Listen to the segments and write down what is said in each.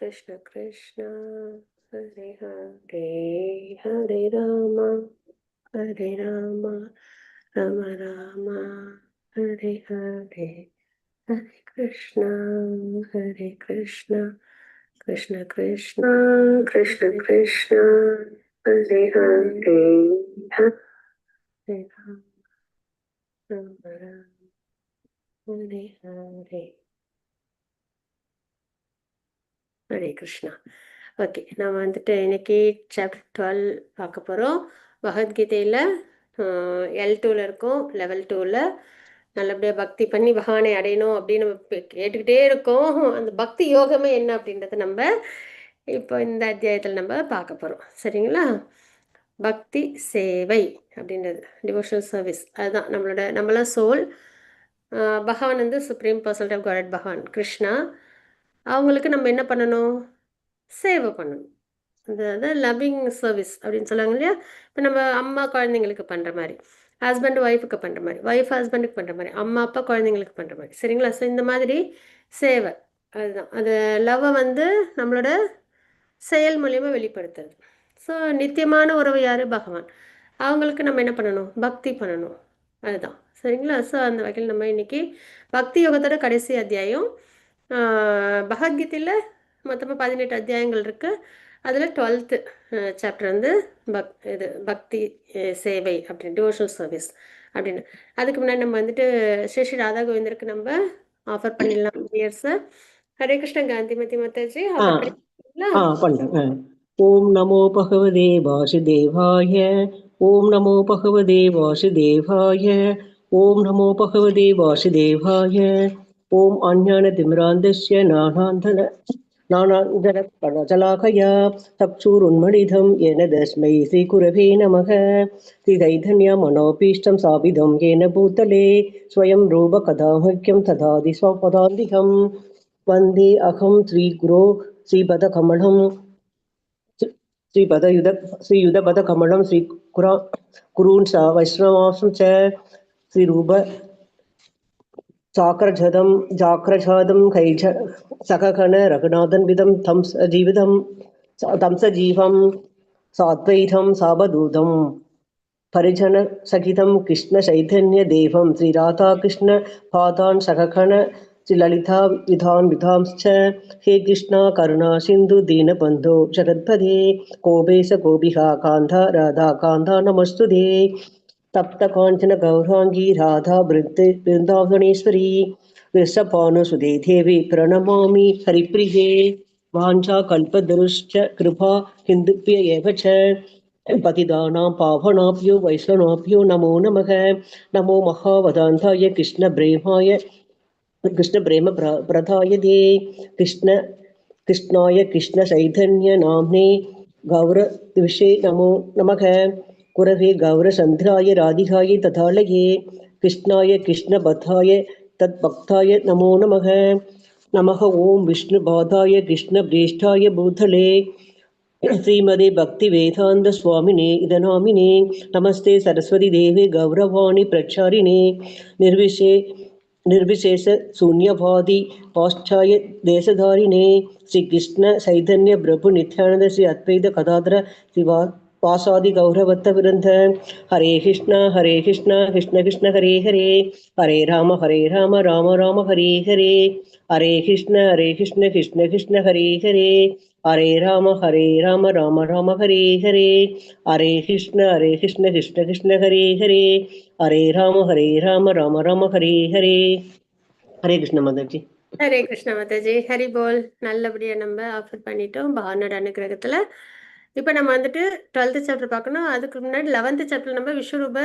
Krishna Krishna Hare Hare Hare Rama Hare Rama Rama Rama Hare Hare Hare Krishna Krishna Krishna Krishna Krishna Hare Hare Hare Rama Rama Rama Hare Hare Hare Krishna. Okay, நம்ம வந்துட்டு இன்னைக்கு chapter 12 பார்க்க போகிறோம். பகவத்கீதையில் L2ல் இருக்கோம். Level 2ல் நல்லபடியாக பக்தி பண்ணி பகவானை அடையணும் அப்படின்னு நம்ம கேட்டுக்கிட்டே இருக்கோம். அந்த பக்தி யோகமே என்ன அப்படின்றத நம்ம இப்போ இந்த அத்தியாயத்தில் நம்ம பார்க்க போகிறோம். சரிங்களா? பக்தி சேவை அப்படின்றது டிவோஷனல் சர்வீஸ், அதுதான் நம்மளாம் சோல். பகவான் வந்து சுப்ரீம் பர்சனாலிட்டி ஆஃப் காட் பகவான் கிருஷ்ணா. அவங்களுக்கு நம்ம என்ன பண்ணணும்? சேவை பண்ணணும். அதாவது லவ்விங் சர்வீஸ் அப்படின்னு சொல்லுவாங்க இல்லையா? இப்போ நம்ம அம்மா குழந்தைங்களுக்கு பண்ணுற மாதிரி, ஹஸ்பண்ட் ஒய்ஃபுக்கு பண்ணுற மாதிரி, ஒய்ஃப் ஹஸ்பண்டுக்கு பண்ணுற மாதிரி, அம்மா அப்பா குழந்தைங்களுக்கு பண்ணுற மாதிரி. சரிங்களா? ஸோ இந்த மாதிரி சேவை, அதுதான் அது லவ்வை வந்து நம்மளோட செயல் மூலியமாக வெளிப்படுத்துறது. ஸோ நித்தியமான உறவு யார்? பகவான். அவங்களுக்கு நம்ம என்ன பண்ணணும்? பக்தி பண்ணணும். அதுதான். சரிங்களா? ஸோ அந்த வகையில் நம்ம இன்னைக்கு பக்தி யோகத்தோட கடைசி அத்தியாயம். பகவத்கீதையில் மொத்தமாக 18 அத்தியாயங்கள் இருக்குது. அதில் 12th சாப்டர் வந்து பக்தி சேவை அப்படின்னு, டிவோஷனல் சர்வீஸ் அப்படின்னு. அதுக்கு முன்னாடி நம்ம வந்துட்டு ஸ்ரீ ஸ்ரீ ராதா கோவிந்தருக்கு நம்ம ஆஃபர் பண்ணிடலாம் இயர்ஸை. ஹரே கிருஷ்ண காந்திமதி மாதாஜி ஆஃபர் பண்ணிங்களா? பண்ணுங்க. ஓம் நமோ பகவதே வாசுதேவாய. ஓம் நமோ பகவதே வாசுதேவாய. ஓம் நமோ பகவதே வாசுதேவாய. ஓம் அஞ்ஞான திமிராந்தஸ்ய நானாந்தரஜலாகயா சக்ஷுருன்மலிதம் येन तस्मै श्रीगुरवे नमः. श्रीचैतन्य मनोभीष्टं स्थापितं येन भूतले स्वयं रूप कदा मह्यं ददाति स्वपदान्तिकं. वन्दे अहं श्रीगुरो श्रीपदकमलं श्रीयुधपदकमलं श्रीकुरून् वैष्णवांश्च श्रीरूप जाक्रजातं कैज सखगण रघुनाथन्वितं तं सजीवं साद्वैतं सावधूतं परिजन सहितं कृष्ण चैतन्य देवं श्रीराधा कृष्ण पादान् सखगण ललिता विधांश्च. हे कृष्णा करुणा सिन्धु दीनबन्धो जगत्पते गोपेश गोपिका कान्ता राधा कान्ता नमस्तुते. तप्त काञ्चन गौरांगी राधा वृन्दावनेश्वरी वृषभानुसुते देवी प्रणमामि हरिप्रिये. वाञ्छा कल्पतरुश्च कृपा हिन्दुभ्य एव च पतितानां पावनाभ्यो वैष्णवाभ्यो नमो नमः. नमो महावदान्ताय कृष्ण प्रेम प्रदायते कृष्णाय कृष्ण चैतन्य नाम्ने गौरविषे नमो नमः. गुरवे गौरचन्द्राय राधिकाय तथालये कृष्णाय कृष्णभक्ताय तद्भक्ताय नमो नमः. नमः ओं विष्णुपादाय कृष्णप्रेष्ठाय भूतले श्रीमदे भक्ति वेदांत स्वामिने इदनामिने. नमस्ते सरस्वती देवे गौरवाणी प्रचारिणे निर्विशेष शून्यवादी पाश्चात्य देशधारिणे. श्री कृष्ण चैतन्य प्रभु नित्यानंद श्री अद्वैत गदाधर वासादि गौरवत्त वृंद. हरे कृष्ण कृष्ण कृष्ण हरे हरे. हरे राम राम राम हरे हरे. हरे कृष्ण कृष्ण कृष्ण हरे हरे. हरे राम राम राम हरे हरे. हरे कृष्ण कृष्ण कृष्ण हरे हरे. हरे राम राम राम हरे हरे. ஹரே கிருஷ்ண மாதாஜி. ஹரே கிருஷ்ண மாதாஜி. ஹரி போல். நல்லபடியாக நம்ம ஆஃபர் பண்ணிட்டோம் பகவானோட அனுகிரகத்தில். இப்போ நம்ம வந்துட்டு 12th சாப்டர் பார்க்கணும். அதுக்கு முன்னாடி 11th சாப்டர் நம்ம விஸ்வரூப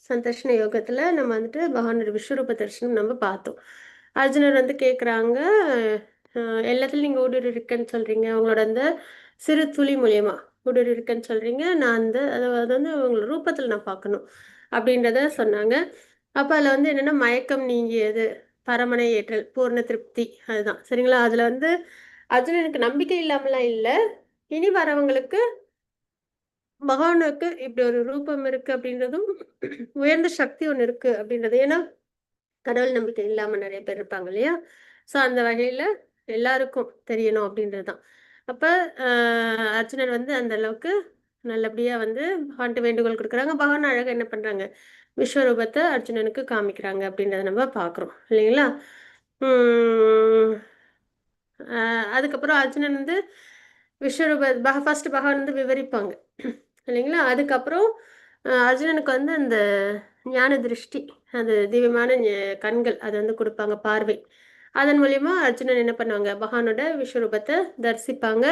சந்தர்ஷன யோகத்தில் நம்ம வந்துட்டு பகவானோட விஸ்வரூப தரிசனம் நம்ம பார்த்தோம். அர்ஜுனர் வந்து கேட்குறாங்க, எல்லாத்துலையும் நீங்கள் ஊடுருவி இருக்கேன்னு சொல்கிறீங்க, உங்களோட அந்த சிறு துளி மூலியமாக ஊடுருவி இருக்கேன்னு சொல்கிறீங்க, நான் அது வந்து உங்களோட ரூபத்தில் நான் பார்க்கணும் அப்படின்றத சொன்னாங்க. அப்போ அதில் வந்து என்னென்னா மயக்கம் நீங்கியது, பரமனை ஏற்றல், பூர்ண திருப்தி, அதுதான். சரிங்களா? அதில் வந்து அர்ஜுனனுக்கு நம்பிக்கை இல்லாமலாம் இல்லை, இனி வரவங்களுக்கு பகவானுக்கு இப்படி ஒரு ரூபம் இருக்கு அப்படின்றதும் உயர்ந்த சக்தி ஒன்று இருக்கு அப்படின்றது. ஏன்னா கடவுள் நம்பிக்கை இல்லாமல் நிறைய பேர் இருப்பாங்க இல்லையா? ஸோ அந்த வகையில் எல்லாருக்கும் தெரியணும் அப்படின்றது தான். அப்போ அர்ஜுனன் வந்து அந்த அளவுக்கு நல்லபடியாக வந்து பகவான்கிட்ட வேண்டுகோள் கொடுக்குறாங்க. பகவான் அழகாக என்ன பண்ணுறாங்க, விஸ்வரூபத்தை அர்ஜுனனுக்கு காமிக்கிறாங்க அப்படின்றத நம்ம பார்க்குறோம் இல்லைங்களா. அதுக்கப்புறம் அர்ஜுனன் வந்து விஸ்வரூப ஃபர்ஸ்ட் பகவான் வந்து விவரிப்பாங்க இல்லைங்களா. அதுக்கப்புறம் அர்ஜுனனுக்கு வந்து அந்த ஞான திருஷ்டி, அது திவ்யமான கண்கள் அது வந்து கொடுப்பாங்க, பார்வை. அதன் மூலியமா அர்ஜுனன் என்ன பண்ணுவாங்க, பகவானோட விஸ்வரூபத்தை தரிசிப்பாங்க.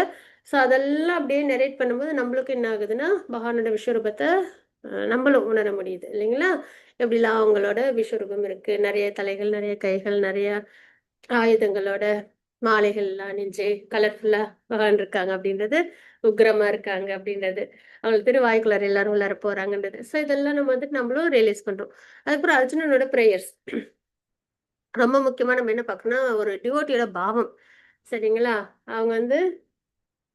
ஸோ அதெல்லாம் அப்படியே நெரேட் பண்ணும்போது நம்மளுக்கு என்ன ஆகுதுன்னா, பகவானோட விஸ்வரூபத்தை நம்மளும் உணர முடியுது இல்லைங்களா. எப்படிலாம் அவங்களோட விஸ்வரூபம் இருக்கு, நிறைய தலைகள், நிறைய கைகள், நிறைய ஆயுதங்களோட மாலைகள்லாம் அணிஞ்சு கலர்ஃபுல்லா பகவான் இருக்காங்க அப்படின்றது, உக்கிரமா இருக்காங்க அப்படின்றது, அவங்களுக்கு திருவாய்க்குள்ளார எல்லாரும் உள்ளார போறாங்கன்றது. ஸோ இதெல்லாம் நம்ம வந்துட்டு நம்மளும் ரியலைஸ் பண்றோம். அதுக்கப்புறம் அர்ஜுனனோட ப்ரேயர்ஸ் ரொம்ப முக்கியமா நம்ம என்ன பார்க்கணும்னா, ஒரு டிவோட்டியோட பாவம் சரிங்களா. அவங்க வந்து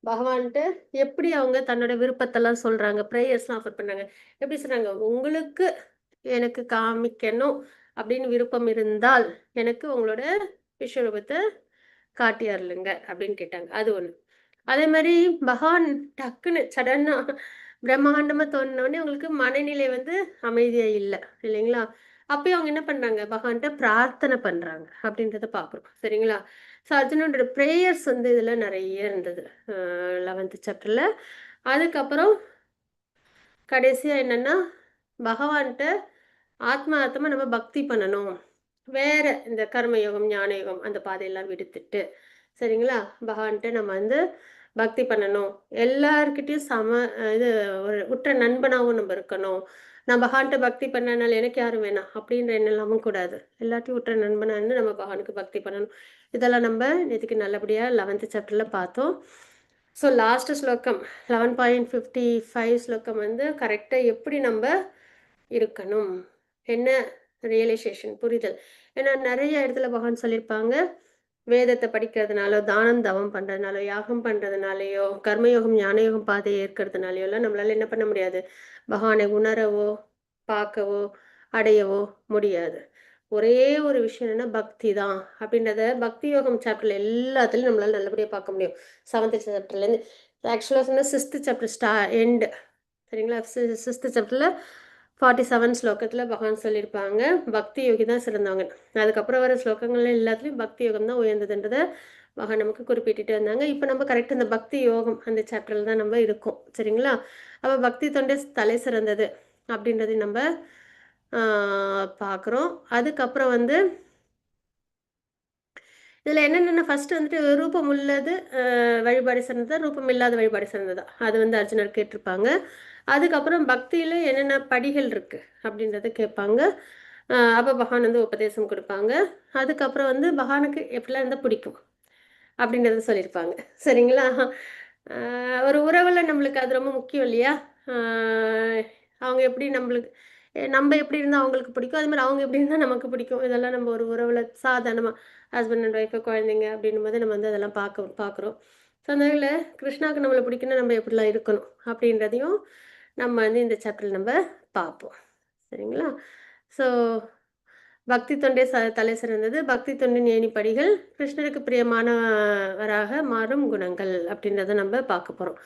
பகவான்கிட்ட எப்படி அவங்க தன்னோட விருப்பத்தெல்லாம் சொல்றாங்க, ப்ரேயர்ஸ்லாம் ஆஃபர் பண்ணாங்க. எப்படி சொன்னாங்க, உங்களுக்கு எனக்கு காமிக்கணும் அப்படின்னு விருப்பம் இருந்தால் எனக்கு உங்களோட விஸ்வரூபத்தை காட்டி அருளுங்க அப்படின்னு கேட்டாங்க. அது ஒண்ணு. அதே மாதிரி பகவான் டக்குன்னு சடனா பிரம்மாண்டமா தோணுனோடனே உங்களுக்கு மனநிலை வந்து அமைதியா இல்ல இல்லைங்களா. அப்பயும் அவங்க என்ன பண்றாங்க, பகவான்கிட்ட பிரார்த்தனை பண்றாங்க அப்படின்றத பாக்குறோம் சரிங்களா. ஸோ அர்ஜுனோட ப்ரேயர்ஸ் வந்து இதுல நிறைய இருந்தது 11th சாப்டர்ல. அதுக்கப்புறம் கடைசியா என்னன்னா, பகவான்கிட்ட ஆத்மா நம்ம பக்தி பண்ணணும். வேற இந்த கர்மயோகம், ஞான யோகம் அந்த பாதையெல்லாம் விடுத்துட்டு சரிங்களா, பகவான்கிட்ட நம்ம வந்து பக்தி பண்ணணும். எல்லார்கிட்டயும் இது ஒரு உற்ற நண்பனாவும் நம்ம இருக்கணும். நான் பகவான்கிட்ட பக்தி பண்ணனால எனக்கு யாரும் வேணாம் அப்படின்ற எண்ணலாமும் கூடாது. எல்லாத்தையும் உற்ற நண்பனா இருந்து நம்ம பகவானுக்கு பக்தி பண்ணணும். இதெல்லாம் நம்ம நேற்றுக்கு நல்லபடியா 11th சாப்டர்ல பார்த்தோம். ஸோ லாஸ்ட் ஸ்லோகம் 11.55 ஸ்லோகம் வந்து கரெக்டாக எப்படி நம்ம இருக்கணும், என்ன ரியலைசேஷன் புரிதல். ஏன்னா நிறைய இடத்துல பகவான் சொல்லியிருப்பாங்க, வேதத்தை படிக்கிறதுனாலோ, தானம் தவம் பண்றதுனாலோ, யாகம் பண்றதுனாலயோ, கர்மயோகம் ஞானயோகம் பாதையை ஏற்கிறதுனாலயோ எல்லாம் நம்மளால என்ன பண்ண முடியாது, பகவானை உணரவோ பார்க்கவோ அடையவோ முடியாது. ஒரே ஒரு விஷயம் என்னன்னா பக்தி தான் அப்படின்றத பக்தி யோகம் சாப்டர்ல எல்லாத்துலயும் நம்மளால நல்லபடியா பார்க்க முடியும். 7th சாப்டர்ல இருந்து ஆக்சுவலா சொன்னா 6th சாப்டர் எண்ட் சரிங்களா. 6th சாப்டர்ல 47 ஸ்லோகத்துல பகவான் சொல்லியிருப்பாங்க, பக்தி யோகி தான் சிறந்தவங்க. அதுக்கப்புறம் வர ஸ்லோகங்கள்ல எல்லாத்துலயும் பக்தி யோகம் தான் உயர்ந்ததுன்றத மகன் நமக்கு குறிப்பிட்டுட்டு இருந்தாங்க. இப்போ நம்ம கரெக்ட் இந்த பக்தி யோகம் அந்த சாப்டர்ல தான் நம்ம இருக்கோம் சரிங்களா. அப்ப பக்தி தொண்டை தலை சிறந்தது அப்படின்றது நம்ம பார்க்குறோம். அதுக்கப்புறம் வந்து இதில் என்னென்னா ஃபர்ஸ்ட் வந்துட்டு ரூபம் உள்ளது வழிபாடு சிறந்ததா, ரூபம் இல்லாத வழிபாடு சிறந்ததா, அது வந்து அர்ஜுனர் கேட்டிருப்பாங்க. அதுக்கப்புறம் பக்தியில் என்னென்ன படிகள் இருக்குது அப்படின்றத கேட்பாங்க. அப்போ பகவான் வந்து உபதேசம் கொடுப்பாங்க. அதுக்கப்புறம் வந்து பகவானுக்கு எப்படிலாம் இருந்தால் பிடிக்கும் அப்படின்றத சொல்லியிருப்பாங்க சரிங்களா. ஒரு உறவில் நம்மளுக்கு அது ரொம்ப முக்கியம் இல்லையா. அவங்க எப்படி நம்மளுக்கு நம்ம எப்படி இருந்தால் அவங்களுக்கு பிடிக்கும், அது மாதிரி அவங்க எப்படி இருந்தால் நமக்கு பிடிக்கும். இதெல்லாம் நம்ம ஒரு உறவில் சாதாரணமாக ஹஸ்பண்ட் அண்ட் ஒய்ஃபு குழந்தைங்க அப்படின்னும் போது நம்ம வந்து அதெல்லாம் பார்க்குறோம். ஸோ அந்த வகையில் கிருஷ்ணாவுக்கு நம்மளை பிடிக்குன்னா நம்ம எப்படிலாம் இருக்கணும் அப்படின்றதையும் நம்ம வந்து இந்த சாப்டரில் நம்ம பார்ப்போம் சரிங்களா. ஸோ பக்தி தொண்டே தலை சிறந்தது, பக்தி தொண்டின் ஏணிப்படிகள், கிருஷ்ணருக்கு பிரியமானவராக மாறும் குணங்கள் அப்படின்றத நம்ம பார்க்க போகிறோம்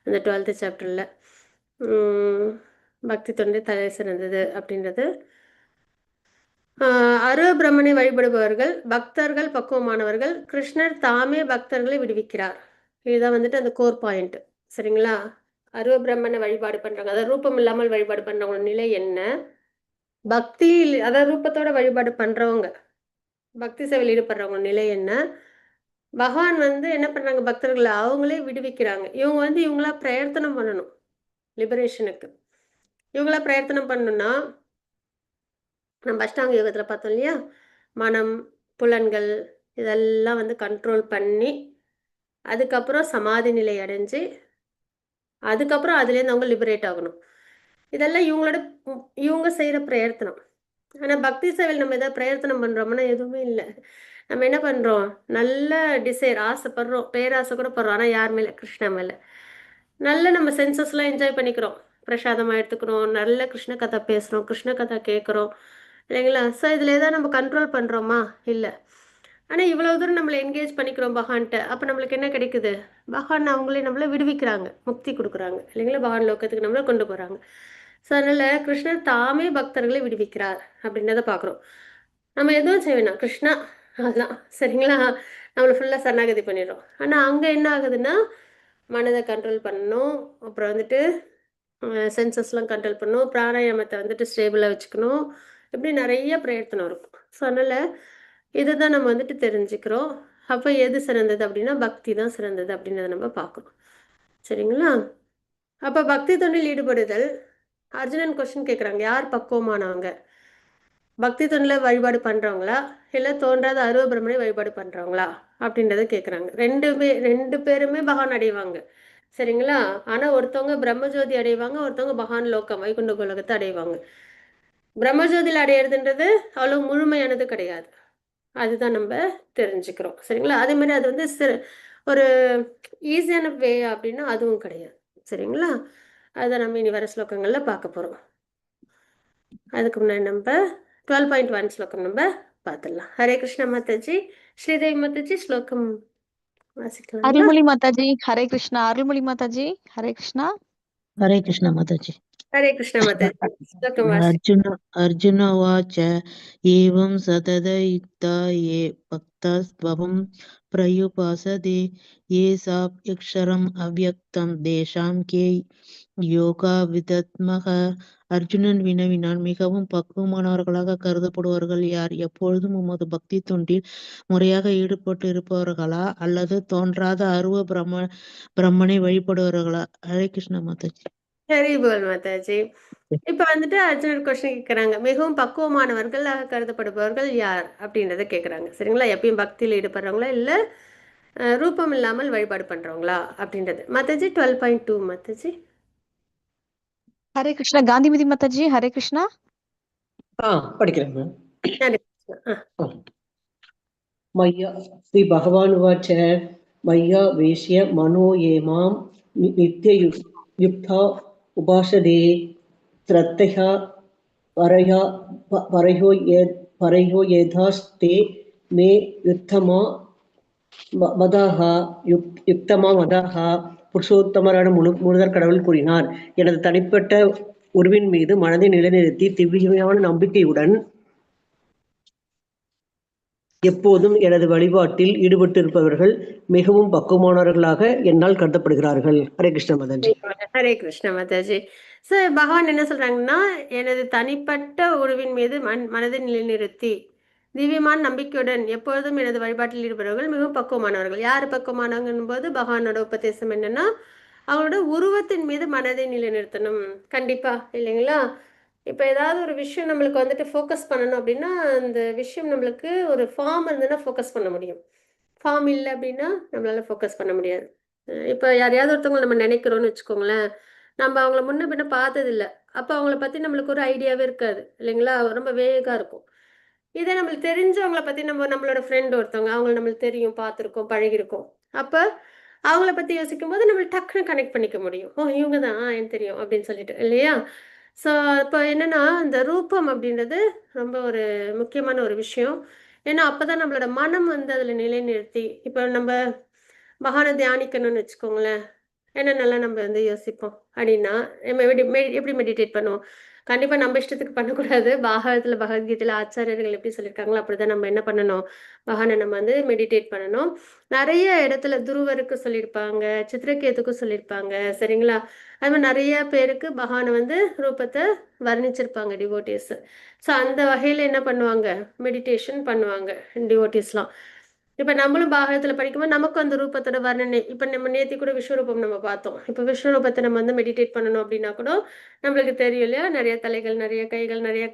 இந்த 12th சாப்டரில். பக்தி தொண்டே தலை சிறந்தது அப்படின்றது அருவ பிரம்மனை வழிபடுபவர்கள் பக்தர்கள் பக்குவமானவர்கள், கிருஷ்ணர் தாமே பக்தர்களை விடுவிக்கிறார். இதுதான் வந்துட்டு அந்த கோர் பாயிண்ட் சரிங்களா. அருவ பிரம்மனை வழிபாடு பண்றாங்க, அதாவது ரூபம் இல்லாமல் வழிபாடு பண்றவங்க நிலை என்ன, பக்தி அதாவது ரூபத்தோட வழிபாடு பண்றவங்க பக்தி சேவையில் ஈடுபடுறவங்க நிலை என்ன, பகவான் வந்து என்ன பண்றாங்க, பக்தர்களை அவங்களே விடுவிக்கிறாங்க. இவங்க வந்து இவங்களா பிரயத்தனம் பண்ணணும் லிபரேஷனுக்கு. இவங்களா பிரயத்தனம் பண்ணணும்னா நம்ம அஷ்டாங்க யோகத்தில் பார்த்தோம் இல்லையா, மனம் புலன்கள் இதெல்லாம் வந்து கண்ட்ரோல் பண்ணி அதுக்கப்புறம் சமாதி நிலை அடைஞ்சு அதுக்கப்புறம் அதுலேருந்து அவங்க லிபரேட் ஆகணும். இதெல்லாம் இவங்க செய்கிற பிரயத்தனம். ஆனால் பக்தி சேவையில் நம்ம எதாவது பிரயத்தனம் பண்ணுறோம்னா எதுவுமே இல்லை. நம்ம என்ன பண்ணுறோம், நல்ல டிசைர் ஆசைப்படுறோம், பேராசை கூட படுறோம், ஆனால் யார் மேலே, கிருஷ்ணா மேலே. நல்ல நம்ம சென்சஸ்லாம் என்ஜாய் பண்ணிக்கிறோம், பிரசாதமாக எடுத்துக்கிறோம், நல்ல கிருஷ்ண கதை பேசுகிறோம், கிருஷ்ண கதை கேட்குறோம் இல்லைங்களா. ஸோ இதில் எதாவது நம்ம கண்ட்ரோல் பண்ணுறோமா, இல்லை. ஆனால் இவ்வளோ தூரம் நம்மளை என்கேஜ் பண்ணிக்கிறோம் பகவான்கிட்ட. அப்போ நம்மளுக்கு என்ன கிடைக்குது? பகவான் அவங்களே நம்மளை விடுவிக்கிறாங்க, முக்தி கொடுக்குறாங்க இல்லைங்களா? பகவான் லோகத்துக்கு நம்மளை கொண்டு போகிறாங்க. ஸோ அதனால் கிருஷ்ணர் தாமே பக்தர்களை விடுவிக்கிறார் அப்படின்றத பார்க்குறோம். நம்ம எதுவும் செய்ய வேணாம், கிருஷ்ணா அதுதான் சரிங்களா. நம்மளை ஃபுல்லாக சரணாகதி பண்ணிடுறோம். ஆனால் அங்கே என்ன ஆகுதுன்னா மனதை கண்ட்ரோல் பண்ணணும், அப்புறம் வந்துட்டு சென்சஸ்லாம் கண்ட்ரோல் பண்ணணும், பிராணாயாமத்தை வந்துட்டு ஸ்டேபிளாக வச்சுக்கணும், இப்படி நிறைய பிரயத்தனம் இருக்கும். ஸோ அதனால் இதுதான் நம்ம வந்துட்டு தெரிஞ்சுக்கிறோம். அப்போ எது சிறந்தது அப்படின்னா பக்தி தான் சிறந்தது அப்படின்றத நம்ம பார்க்கணும். சரிங்களா? அப்போ பக்தி தொண்டில் ஈடுபடுதல். அர்ஜுனன் கொஸ்டின் கேட்குறாங்க, யார் பக்குவமானவங்க? பக்தி தொண்டில் வழிபாடு பண்ணுறவங்களா இல்லை தோன்றாத அருவ பிரம்மனை வழிபாடு பண்ணுறவங்களா அப்படின்றத கேட்குறாங்க. ரெண்டு பேருமே பகவான் அடைவாங்க சரிங்களா. ஆனால் ஒருத்தவங்க பிரம்மஜோதி அடைவாங்க, ஒருத்தவங்க பகவான் லோகம் வைகுண்ட உலகத்தை அடைவாங்க. பிரம்மஜோதியில் அடையிறதுன்றது அவ்வளோ முழுமையானது கிடையாது. அதுதான் நம்ம தெரிஞ்சுக்கிறோம் சரிங்களா. அதே மாதிரி அது வந்து ஒரு ஈஸியான வே அப்படின்னா அதுவும் கிடையாது சரிங்களா. அதை நம்ம இனி வர ஸ்லோகங்களில் பார்க்க போகிறோம். அதுக்கு முன்னாடி நம்ம 12.1 ஸ்லோகம் நம்ம பார்த்துடலாம். ஹரே கிருஷ்ண மாதாஜி. ஸ்ரீதேவி மாதாஜி ஸ்லோகம் வாசிக்கலாங்களா? அருள்மொழி மாதாஜி ஹரே கிருஷ்ணா. அருள்மொழி மாதாஜி ஹரே கிருஷ்ணா. हरे कृष्ण माताजी। ஹரே கிருஷ்ண மாதாஜி ஸ்லோகம் வாசி. अर्जुन अर्जुन उवाच एवं सततयुक्ता ये भक्तास्त्वं पर्युपासते ये साक्षरम् अव्यक्तं தேஷாं கே யோகா விதத்மக. அர்ஜுனன் வினவினான், மிகவும் பக்குவமானவர்களாக கருதப்படுபவர்கள் யார்? எப்பொழுதும் உமது பக்தி தொண்டில் முறையாக ஈடுபட்டு இருப்பவர்களா அல்லது தோன்றாத அருவ பிரம்மனை வழிபடுபவர்களா? ஹரே கிருஷ்ண மாதாஜி. ஹரி போல் மாதாஜி. இப்ப வந்துட்டு அர்ஜுனர் கொஸ்டின் கேட்கறாங்க, மிகவும் பக்குவமானவர்களாக கருதப்படுபவர்கள் யார் அப்படின்றத கேட்கறாங்க சரிங்களா. எப்பயும் பக்தியில் ஈடுபடுறவங்களா இல்ல ரூபம் இல்லாமல் வழிபாடு பண்றவங்களா அப்படின்றது. மாதாஜி 12.2 மாதாஜி. ஹரே கிருஷ்ணா. காந்திமதி மாதாஜி ஹரே கிருஷ்ணா. படிக்கிறேன் மேம். ஹரே கிருஷ்ணா. मय्या श्री भगवान उवाच मय्या वेश्य मनो ये मां नित्ययुक्ता उपासते श्रद्धया परयो यथास्ते मे युक्तमा மதாக புருஷோத்தமரான முழுதற் கடவுள் கூறினார், எனது தனிப்பட்ட உருவின் மீது மனதை நிலைநிறுத்தி திவ்யமான நம்பிக்கையுடன் எப்போதும் எனது வழிபாட்டில் ஈடுபட்டிருப்பவர்கள் மிகவும் பக்குவமானவர்களாக என்னால் கருதப்படுகிறார்கள். ஹரே கிருஷ்ண மாதாஜி. ஹரே கிருஷ்ண மாதாஜி. சார் பகவான் என்ன சொல்றாங்கன்னா, எனது தனிப்பட்ட உருவின் மீது மனதை நிலைநிறுத்தி திவ்யமான நம்பிக்கையுடன் எப்பொழுதும் எனது வழிபாட்டில் ஈடுபடுறவர்கள் மிகவும் பக்குவமானவர்கள். யார் பக்குவமானவங்கன்னு போது பகவானோட உபதேசம் என்னன்னா, அவங்களோட உருவத்தின் மீது மனதை நிலைநிறுத்தணும் கண்டிப்பா இல்லைங்களா. இப்போ ஏதாவது ஒரு விஷயம் நம்மளுக்கு வந்துட்டு ஃபோக்கஸ் பண்ணணும் அப்படின்னா அந்த விஷயம் நம்மளுக்கு ஒரு ஃபார்ம் இருந்ததுன்னா ஃபோக்கஸ் பண்ண முடியும். ஃபார்ம் இல்லை அப்படின்னா நம்மளால ஃபோக்கஸ் பண்ண முடியாது. இப்போ யாரையாவது ஒருத்தவங்களை நம்ம நினைக்கிறோம்னு வச்சுக்கோங்களேன், நம்ம அவங்கள முன்ன பின்ன பார்த்ததில்ல, அப்போ அவங்கள பற்றி நம்மளுக்கு ஒரு ஐடியாவே இருக்காது இல்லைங்களா, ரொம்ப வேகாக இருக்கும். இதே நம்மளுக்கு தெரிஞ்சவங்கள பற்றி நம்மளோட ஃப்ரெண்ட் ஒருத்தவங்க அவங்கள நம்மளுக்கு தெரியும், பார்த்துருக்கோம், பழகிருக்கோம், அப்போ அவங்கள பற்றி யோசிக்கும் போது நம்மளுக்கு டக்குன்னு கனெக்ட் பண்ணிக்க முடியும். ஓ இவங்க தான் எனக்கு தெரியும் அப்படின்னு சொல்லிட்டு இல்லையா. ஸோ இப்போ என்னன்னா இந்த ரூபம் அப்படின்றது ரொம்ப ஒரு முக்கியமான ஒரு விஷயம். ஏன்னா அப்பதான் நம்மளோட மனம் வந்து அதில் நிலைநிறுத்தி, இப்போ நம்ம பகவானை தியானிக்கணும்னு வச்சுக்கோங்களேன், என்னென்னலாம் நம்ம வந்து யோசிப்போம் அப்படின்னா, நம்ம எப்படி மெடிடேட் பண்ணுவோம்? கண்டிப்பாக நம்ம இஷ்டத்துக்கு பண்ணக்கூடாது. பாகவதத்தில் பகவத்கீதையில் ஆச்சாரியர்கள் எப்படி சொல்லியிருக்காங்களோ அப்படிதான் நம்ம என்ன பண்ணணும், பகவானை நம்ம வந்து மெடிடேட் பண்ணணும். நிறைய இடத்துல துருவருக்கு சொல்லியிருப்பாங்க, சித்திரகேதுக்கும் சொல்லியிருப்பாங்க சரிங்களா. அது மாதிரி நிறைய பேருக்கு பகவானை வந்து ரூபத்தை வர்ணிச்சிருப்பாங்க டிவோட்டிஸ். ஸோ அந்த வகையில் என்ன பண்ணுவாங்க, மெடிடேஷன் பண்ணுவாங்க டிவோட்டிஸ்லாம். இப்போ நம்மளும் பாகவதத்தில் படிக்கும்போது நமக்கு அந்த ரூபத்தோட வர்ணனை, இப்போ நம்ம நேத்தி கூட விஸ்வரூபம் நம்ம பார்த்தோம். இப்போ விஸ்வரூபத்தை நம்ம வந்து மெடிடேட் பண்ணணும் அப்படின்னா கூட நம்மளுக்கு தெரியும் இல்லையா, நிறைய தலைகள், நிறைய கைகள், நிறைய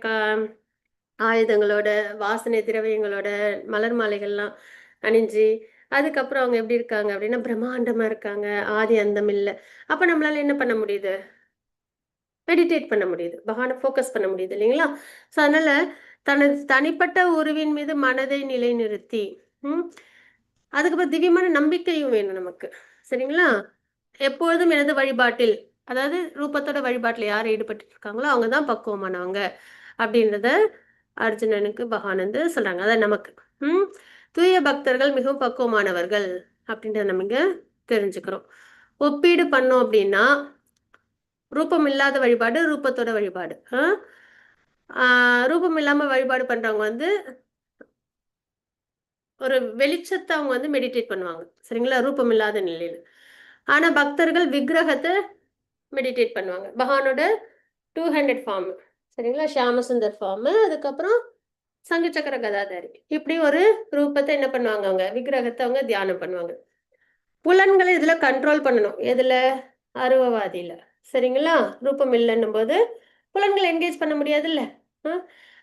ஆயுதங்களோட, வாசனை திரவியங்களோட, மலர் மாலைகள்லாம் அணிஞ்சு, அதுக்கப்புறம் அவங்க எப்படி இருக்காங்க அப்படின்னா பிரம்மாண்டமா இருக்காங்க, ஆதி அந்தம் இல்லை. அப்போ நம்மளால என்ன பண்ண முடியுது, மெடிடேட் பண்ண முடியுது, பகவானை ஃபோக்கஸ் பண்ண முடியுது இல்லைங்களா. ஸோ அதனால தனது தனிப்பட்ட உருவின் மீது மனதை நிலைநிறுத்தி அதுக்கப்புறம் திவ்யமான நம்பிக்கையும் வேணும் நமக்கு சரிங்களா. எப்பொழுதும் எனது வழிபாட்டில், அதாவது ரூபத்தோட வழிபாட்டில் யார் ஈடுபட்டு இருக்காங்களோ அவங்க தான் பக்குவமானவங்க அப்படின்றத அர்ஜுனனுக்கு பகவான் வந்து சொல்றாங்க. அதான் நமக்கு தூய பக்தர்கள் மிகவும் பக்குவமானவர்கள் அப்படின்றத நம்ம இங்க தெரிஞ்சுக்கிறோம். ஒப்பீடு பண்ணோம் அப்படின்னா ரூபம் இல்லாத வழிபாடு, ரூபத்தோட வழிபாடு. ரூபம் இல்லாம வழிபாடு பண்றவங்க வந்து ஒரு வெளிச்சத்தை அவங்க வந்து மெடிடேட் பண்ணுவாங்க, சரிங்களா, ரூபம் இல்லாத நிலையில. ஆனா பக்தர்கள் விக்கிரகத்தை மெடிடேட் பண்ணுவாங்க. பகவானோட 200 ஃபார்ம், சரிங்களா, ஷியாமசுந்தர் ஃபார்ம், அதுக்கப்புறம் சங்கு சக்கர கதாதாரி, இப்படி ஒரு ரூபத்தை என்ன பண்ணுவாங்க, அவங்க விக்கிரகத்தை அவங்க தியானம் பண்ணுவாங்க. புலன்களை இதுல கண்ட்ரோல் பண்ணணும். எதுல? அருவவாதியில, சரிங்களா. ரூபம் இல்லைன்னும் போது புலன்களை என்கேஜ் பண்ண முடியாதுல்ல.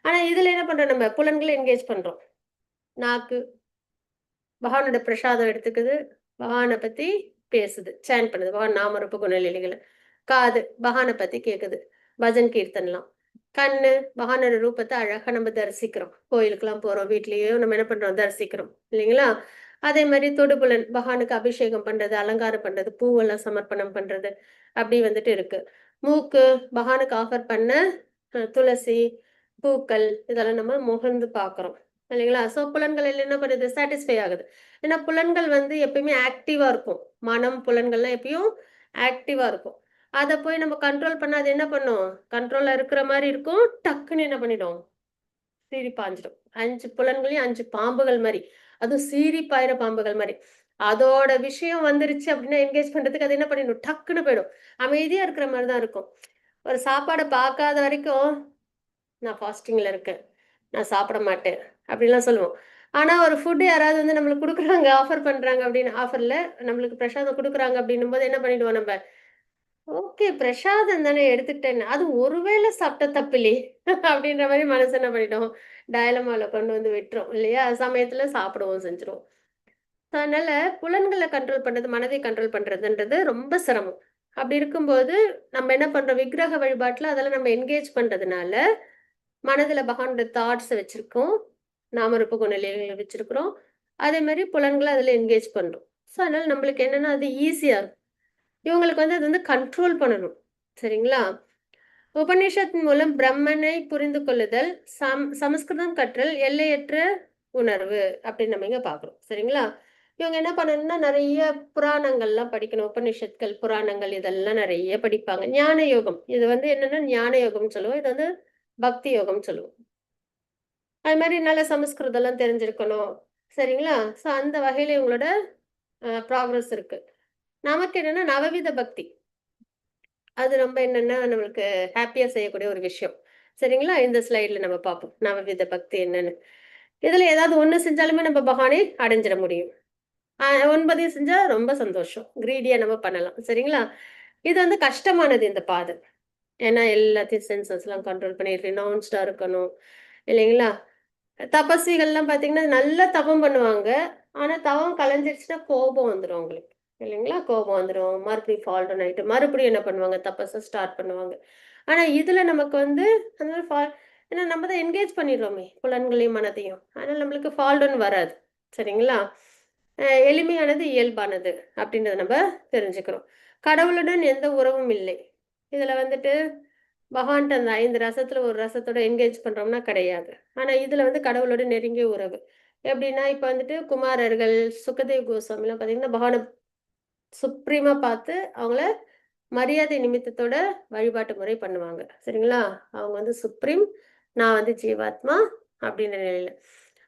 ஆனா இதுல என்ன பண்றோம், நம்ம புலன்களை என்கேஜ் பண்றோம். நாக்கு பகவானோட பிரசாதம் எடுத்துக்குது, பகவானை பத்தி பேசுது, சேன் பண்ணுது, பகவான் நாமரூப குணநிலைகளை. காது பகவானை பத்தி கேக்குது, பஜன் கீர்த்தன்லாம். கண்ணு பகவானோட ரூபத்தை அழகா நம்ம தரிசிக்கிறோம், கோயிலுக்கெல்லாம் போறோம், வீட்லயும் நம்ம என்ன பண்றோம், தரிசிக்கிறோம் இல்லைங்களா. அதே மாதிரி தொடுபுலன் பகவானுக்கு அபிஷேகம் பண்றது, அலங்காரம் பண்றது, பூவெல்லாம் சமர்ப்பணம் பண்றது, அப்படி வந்துட்டு இருக்கு. மூக்கு பகவானுக்கு ஆஃபர் பண்ண துளசி பூக்கள் இதெல்லாம் நம்ம முகர்ந்து பார்க்குறோம் இல்லைங்களா. ஸோ புலன்கள் எல்லாம் என்ன பண்ணுது, சாட்டிஸ்ஃபை ஆகுது. ஏன்னா புலன்கள் வந்து எப்பயுமே ஆக்டிவா இருக்கும். மனம் புலன்கள்லாம் எப்பயும் ஆக்டிவா இருக்கும். அதை போய் நம்ம கண்ட்ரோல் பண்ண அது என்ன பண்ணும், கண்ட்ரோல்ல இருக்கிற மாதிரி இருக்கும், டக்குன்னு என்ன பண்ணிடும், சீறி பாஞ்சிடும். 5 புலன்களையும் 5 பாம்புகள் மாதிரி, அதுவும் சீறி பாயிர பாம்புகள் மாதிரி. அதோட விஷயம் வந்துருச்சு அப்படின்னா என்கேஜ் பண்றதுக்கு அது என்ன பண்ணிடும், டக்குன்னு போயிடும். அமைதியா இருக்கிற மாதிரி தான் இருக்கும். ஒரு சாப்பாடை பார்க்காத வரைக்கும் நான் ஃபாஸ்டிங்ல இருக்கேன், நான் சாப்பிட மாட்டேன் அப்படின்லாம் சொல்லுவோம். ஆனா ஒரு ஃபுட் யாராவது வந்து நம்மளுக்கு கொடுக்குறாங்க, ஆஃபர் பண்றாங்க அப்படின்னு, ஆஃபர்ல நம்மளுக்கு பிரசாதம் கொடுக்குறாங்க அப்படின்னும் போது என்ன பண்ணிடுவோம் நம்ம, ஓகே பிரசாதம் தானே எடுத்துக்கிட்டேன்னு, அது ஒருவேளை சாப்பிட்ட தப்பில்லே அப்படின்ற மாதிரி மனசு என்ன பண்ணிட்டோம், டயலமால கொண்டு வந்து விட்டுரும் இல்லையா. சமயத்துல சாப்பிடவும் செஞ்சிரும். அதனால புலன்களை கண்ட்ரோல் பண்றது, மனதை கண்ட்ரோல் பண்றதுன்றது ரொம்ப சிரமம். அப்படி இருக்கும்போது நம்ம என்ன பண்றோம், விக்கிரக வழிபாட்டுல அதெல்லாம் நம்ம என்கேஜ் பண்றதுனால மனதுல பகவானோட தாட்ஸ் வச்சிருக்கோம், நாமரூப குணநிலைகளை வச்சிருக்கிறோம், அதே மாதிரி புலன்களை அதுல என்கேஜ் பண்றோம். ஸோ அதனால நம்மளுக்கு என்னன்னா அது ஈஸியா இருக்கும். இவங்களுக்கு வந்து அது வந்து கண்ட்ரோல் பண்ணணும், சரிங்களா. உபநிஷத் மூலம் பிரம்மனை புரிந்து கொள்ளுதல், சமஸ்கிருதம் கற்றல், எல்லையற்ற உணர்வு அப்படின்னு நம்ம இங்க பாக்குறோம், சரிங்களா. இவங்க என்ன பண்ணணும்னா நிறைய புராணங்கள்லாம் படிக்கணும், உபநிஷத்கள் புராணங்கள் இதெல்லாம் நிறைய படிப்பாங்க. ஞான யோகம் இது வந்து என்னன்னா ஞான யோகம்னு சொல்லுவோம், இது வந்து பக்தி யோகம் சொல்லுவோம். அது மாதிரி நல்ல சமஸ்கிருதம் எல்லாம் தெரிஞ்சிருக்கணும், சரிங்களா. ஸோ அந்த வகையில இவங்களோட ப்ராக்ரஸ் இருக்கு. நமக்கு என்னன்னா நவவித பக்தி, அது ரொம்ப என்னன்னா நம்மளுக்கு ஹாப்பியா செய்யக்கூடிய ஒரு விஷயம், சரிங்களா. இந்த ஸ்லைட்ல நம்ம பார்ப்போம் நவவித பக்தி என்னன்னு. இதுல ஏதாவது ஒண்ணு செஞ்சாலுமே நம்ம பகவானை அடைஞ்சிட முடியும். 9 செஞ்சா ரொம்ப சந்தோஷம், கிரீடியா நம்ம பண்ணலாம், சரிங்களா. இது வந்து கஷ்டமானது இந்த பாதை. ஏன்னா எல்லாத்தையும் சென்சஸ் எல்லாம் கண்ட்ரோல் பண்ணி ரினவுன்ஸ்டா இருக்கணும் இல்லைங்களா. தபஸ்விகள்லாம் பார்த்தீங்கன்னா நல்லா தவம் பண்ணுவாங்க. ஆனா தவம் கலைஞ்சிருச்சுன்னா கோபம் வந்துடும் அவங்களுக்கு இல்லைங்களா. கோபம் வந்துடும், மறுபடியும் ஃபால் டவுன் ஆயிட்டு மறுபடியும் என்ன பண்ணுவாங்க, தபஸை ஸ்டார்ட் பண்ணுவாங்க. ஆனா இதுல நமக்கு வந்து அந்த மாதிரி ஃபால், ஏன்னா நம்ம தான் என்கேஜ் பண்ணிடுறோமே புலன்களையும் மனதையும், அதனால நம்மளுக்கு ஃபால் டவுன் வராது, சரிங்களா. எளிமையானது, இயல்பானது அப்படின்றத நம்ம தெரிஞ்சுக்கிறோம். கடவுளுடன் எந்த உறவும் இல்லை. இதுல வந்துட்டு பகவான்கிட்ட அந்த 5 ரசத்துல ஒரு ரசத்தோட என்கேஜ் பண்றோம்னா கிடையாது. ஆனா இதுல வந்து கடவுளோட நெருங்கிய உறவு. எப்படின்னா இப்ப வந்துட்டு குமாரர்கள், சுகதேவ் கோஸ்வாமிலாம் பாத்தீங்கன்னா பகவானை சுப்ரீமா பார்த்து அவங்கள மரியாதை நிமித்தத்தோட வழிபாட்டு முறை பண்ணுவாங்க, சரிங்களா. அவங்க வந்து சுப்ரீம், நான் வந்து ஜீவாத்மா அப்படின்ற நிலையில.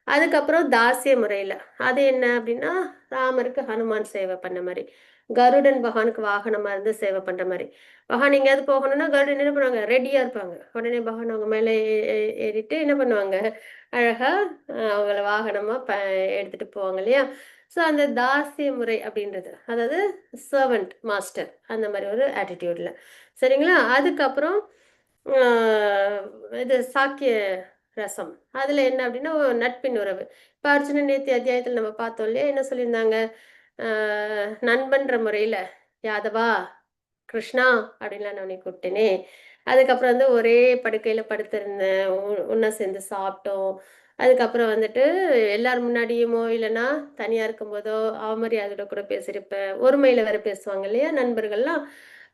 அதுக்கப்புறம் தாசிய முறையில, அது என்ன அப்படின்னா ராமருக்கு ஹனுமான் சேவை பண்ண மாதிரி, கருடன் பகவானுக்கு வாகனமா இருந்து சேவை பண்ற மாதிரி. பகவான் எங்கேயாவது போகணும்னா கருடன் என்ன பண்ணுவாங்க, ரெடியா இருப்பாங்க. உடனே பகவான் அவங்க மேல ஏறிட்டு என்ன பண்ணுவாங்க, அழகா அவங்கள வாகனமா எடுத்துட்டு போவாங்க இல்லையா. ஸோ அந்த தாசிய முறை அப்படின்றது, அதாவது சர்வன்ட் மாஸ்டர் அந்த மாதிரி ஒரு ஆட்டிடியூட்ல, சரிங்களா. அதுக்கப்புறம் இது சாக்கிய ரசம், அதுல என்ன அப்படின்னா நட்பின் உறவு. இப்ப அர்ஜுனன் நேத்தி அத்தியாயத்துல நம்ம பார்த்தோம் இல்லையா, என்ன சொல்லியிருந்தாங்க, நண்பன்ற முறையில யாதவா கிருஷ்ணா அப்படின்லாம் நான் உன்னை கூப்பிட்டேனே. அதுக்கப்புறம் வந்து ஒரே படுக்கையில படுத்திருந்தேன், ஒன்னா சேர்ந்து சாப்பிட்டோம். அதுக்கப்புறம் வந்துட்டு எல்லாரும் முன்னாடியுமோ இல்லைன்னா தனியா இருக்கும்போதோ அவமரியாதையோட கூட பேசியிருப்பேன். ஒருமையில வேற பேசுவாங்க இல்லையா நண்பர்கள்லாம்,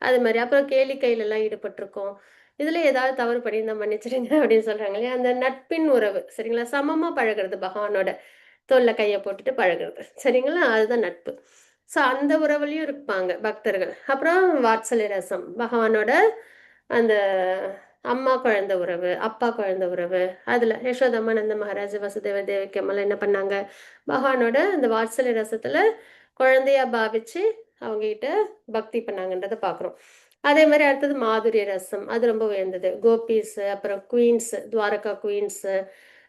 அது மாதிரி. அப்புறம் கேளிக்கையில எல்லாம் ஈடுபட்டிருக்கோம். இதுல ஏதாவது தவறு பண்ணியிருந்தா மன்னிச்சிடுங்க அப்படின்னு சொல்றாங்க இல்லையா. அந்த நட்பின் உறவு, சரிங்களா, சமமா பழகிறது பகவானோட. தோல்ல கையை போட்டுட்டு பழகுறது. சரிங்களா? அதுதான் நட்பு. ஸோ அந்த உறவுலையும் இருப்பாங்க பக்தர்கள். அப்புறம் வாத்சல்ய ரசம், பகவானோட அந்த அம்மா குழந்தை உறவு, அப்பா குழந்தை உறவு. அதுல யசோதம்மா, நந்த மகாராஜ், வசுதேவ தேவகி அம்மாலாம் என்ன பண்ணாங்க, பகவானோட அந்த வாத்சல்ய ரசத்துல குழந்தையா பாவிச்சு அவங்க கிட்ட பக்தி பண்ணாங்கன்றத பாக்குறோம். அதே மாதிரி அடுத்தது மாதுரிய ரசம், அது ரொம்ப உயர்ந்தது. கோபீஸ், அப்புறம் குயின்ஸ், துவாரகா குயின்ஸ்,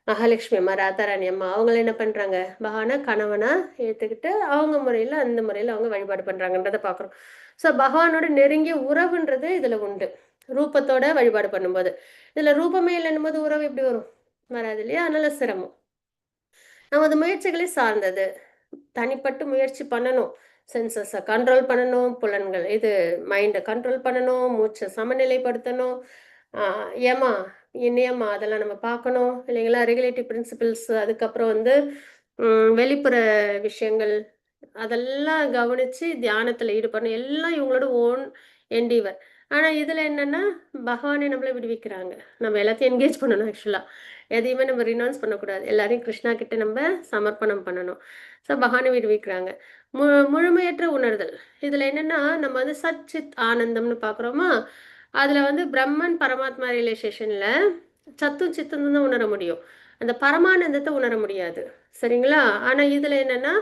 மகாலட்சுமி அம்மா, ராதாராணி அம்மா, அவங்கள என்ன பண்றாங்க, பகவானை கணவனா ஏத்துக்கிட்டு அவங்க முறையில அந்த முறையில அவங்க வழிபாடு பண்றாங்கன்றத பாக்குறோம். ஸோ பகவானோட நெருங்கிய உறவுன்றது இதுல உண்டு, ரூபத்தோட வழிபாடு பண்ணும்போது. இதுல ரூபமே இல்லைன்னும் போது உறவு எப்படி வரும்? வராது இல்லையா? அதனால சிரமம். நமது முயற்சிகளை சார்ந்தது. தனிப்பட்டு முயற்சி பண்ணணும். சென்சஸை கண்ட்ரோல் பண்ணணும், புலன்கள் இது மைண்டை கண்ட்ரோல் பண்ணணும், மூச்சை சமநிலைப்படுத்தணும், ஏமா நியமா அதெல்லாம் நம்ம பார்க்கணும் இல்லைங்களா? ரெகுலேட்டிவ் பிரின்சிபிள்ஸ், அதுக்கப்புறம் வந்து வெளிப்புற விஷயங்கள் அதெல்லாம் கவனிச்சு தியானத்துல ஈடுபடணும். எல்லாம் இவங்களோட ஓன் என்டீவர். ஆனா இதுல என்னன்னா, பகவானே நம்மளை விடுவிக்கிறாங்க. நம்ம எல்லாத்தையும் என்கேஜ் பண்ணணும். ஆக்சுவலா எதையுமே நம்ம ரினவுன்ஸ் பண்ணக்கூடாது. எல்லாரையும் கிருஷ்ணா கிட்ட நம்ம சமர்ப்பணம் பண்ணணும். ஸோ பகவானை விடுவிக்கிறாங்க. முழுமையற்ற உணர்தல். இதுல என்னன்னா, நம்ம வந்து சச்சித் ஆனந்தம்னு பாக்குறோமா, அதுல வந்து பிரம்மன் பரமாத்மா ரியலைசேஷன்ல சத்தும் சித்தும் தான் உணர முடியும். அந்த பரமானந்தத்தை உணர முடியாது. சரிங்களா? ஆனா இதுல என்னன்னா,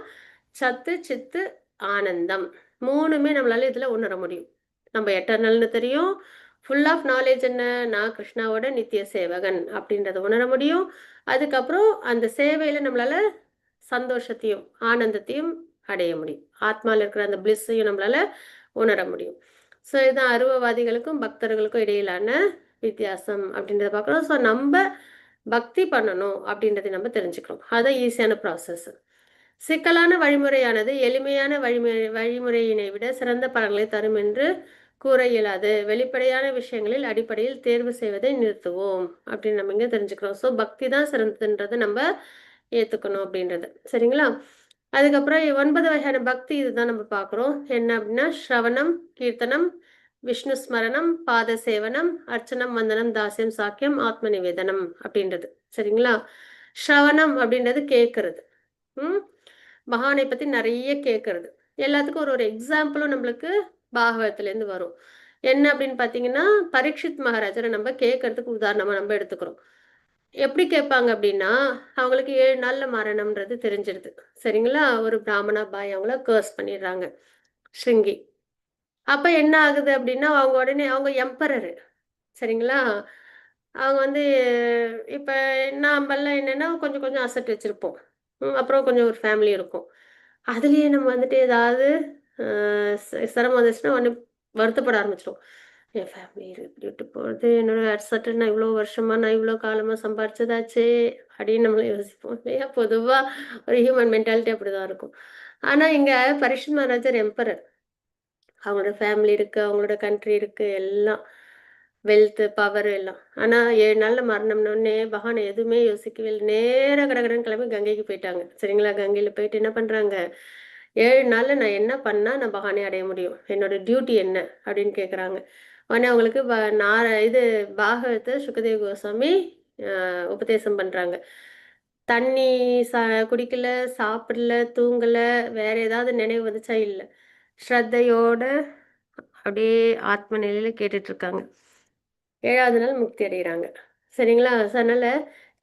சத்து சித்து ஆனந்தம் மூணுமே நம்மளால இதுல உணர முடியும். நம்ம எட்டர்னல்னு தெரியும். ஃபுல் ஆஃப் நாலேஜ் என்ன, நான் கிருஷ்ணாவோட நித்திய சேவகன் அப்படின்றத உணர முடியும். அதுக்கப்புறம் அந்த சேவையில நம்மளால சந்தோஷத்தையும் ஆனந்தத்தையும் அடைய முடியும். ஆத்மாவில் இருக்கிற அந்த பிளிஸ்ஸையும் நம்மளால உணர முடியும். ஸோ இதுதான் அருவவாதிகளுக்கும் பக்தர்களுக்கும் இடையிலான வித்தியாசம் அப்படின்றத பார்க்குறோம். ஸோ நம்ம பக்தி பண்ணணும் அப்படின்றதை நம்ம தெரிஞ்சுக்கிறோம். அதுதான் ஈஸியான ப்ராசஸ். சிக்கலான வழிமுறையானது எளிமையான வழிமுறையினை விட சிறந்த பலன்களை தரும் என்று கூற இயலாது. வெளிப்படையான விஷயங்களில் அடிப்படையில் தேர்வு செய்வதை நிறுத்துவோம் அப்படின்னு நம்ம இங்க தெரிஞ்சுக்கிறோம். ஸோ பக்தி தான் சிறந்ததுன்றதை நம்ம ஏத்துக்கணும் அப்படின்றது. சரிங்களா? அதுக்கப்புறம் 9 வகையான பக்தி இதுதான் நம்ம பார்க்குறோம். என்ன அப்படின்னா, ஸ்ரவணம், கீர்த்தனம், விஷ்ணு ஸ்மரணம், பாத சேவனம், அர்ச்சனம், வந்தனம், தாசியம், சாக்கியம், ஆத்ம நிவேதனம் அப்படின்றது. சரிங்களா? ஸ்ரவணம் அப்படின்றது கேட்கறது. பகவானை பத்தி நிறைய கேட்கறது. எல்லாத்துக்கும் ஒரு ஒரு எக்ஸாம்பிளும் நம்மளுக்கு பாகவதத்துலேருந்து வரும். என்ன அப்படின்னு பார்த்தீங்கன்னா, பரீட்சித் மகாராஜரை நம்ம கேட்கறதுக்கு உதாரணமா நம்ம எடுத்துக்கிறோம். எப்படி கேட்பாங்க அப்படின்னா, அவங்களுக்கு 7 நாள்ல மரணம்ன்றது தெரிஞ்சிருது. சரிங்களா? ஒரு பிராமணா பாய் அவங்கள கர்ஸ் பண்ணிடுறாங்க, ஸ்ருங்கி. அப்ப என்ன ஆகுது அப்படின்னா, அவங்க உடனே அவங்க எம்பரரு. சரிங்களா? அவங்க வந்து இப்ப நாமெல்லாம் என்னன்னா கொஞ்சம் கொஞ்சம் அசட் வச்சிருப்போம். அப்புறம் கொஞ்சம் ஒரு ஃபேமிலி இருக்கும். அதுலயே நம்ம வந்துட்டு ஏதாவது சிரமம் வந்துச்சுன்னா உடனே வருத்தப்பட ஆரம்பிச்சிடும். என் ஃபேமிலி இப்படி விட்டு போகிறது, என்னோட அசட்டு நான் இவ்வளோ வருஷமா நான் இவ்வளோ காலமாக சம்பாரிச்சதாச்சே அப்படின்னு நம்மள யோசிப்போம் இல்லையா? பொதுவாக ஒரு ஹியூமன் மென்டாலிட்டி அப்படிதான் இருக்கும். ஆனால் இங்கே பரீட்சித் மகாராஜர் எம்பரர். அவங்களோட ஃபேமிலி இருக்கு, அவங்களோட கண்ட்ரி இருக்கு, எல்லாம் வெல்த் பவர் எல்லாம். ஆனா 7 நாள்ல மரணம்னோடனே பகவான் எதுவுமே யோசிக்கவே இல்லை. நேரா கடகடன்னு கிளம்பி கங்கைக்கு போயிட்டாங்க. சரிங்களா? கங்கையில போயிட்டு என்ன பண்றாங்க, 7 நாள்ல நான் என்ன பண்ணா நான் பகவானை அடைய முடியும், என்னோட டியூட்டி என்ன அப்படின்னு கேட்குறாங்க. உடனே அவங்களுக்கு இது பாகவத்தை சுகதேவ கோஸ்வாமி உபதேசம் பண்றாங்க. தண்ணி குடிக்கல, சாப்பிடல, தூங்கல, வேற ஏதாவது நினைவு வந்துச்சா? இல்லை. ஸ்ரத்தையோட அப்படியே ஆத்ம நிலையில கேட்டுட்டு இருக்காங்க. 7வது நாள் முக்தி அடைகிறாங்க. சரிங்களா? ஸோ அதனால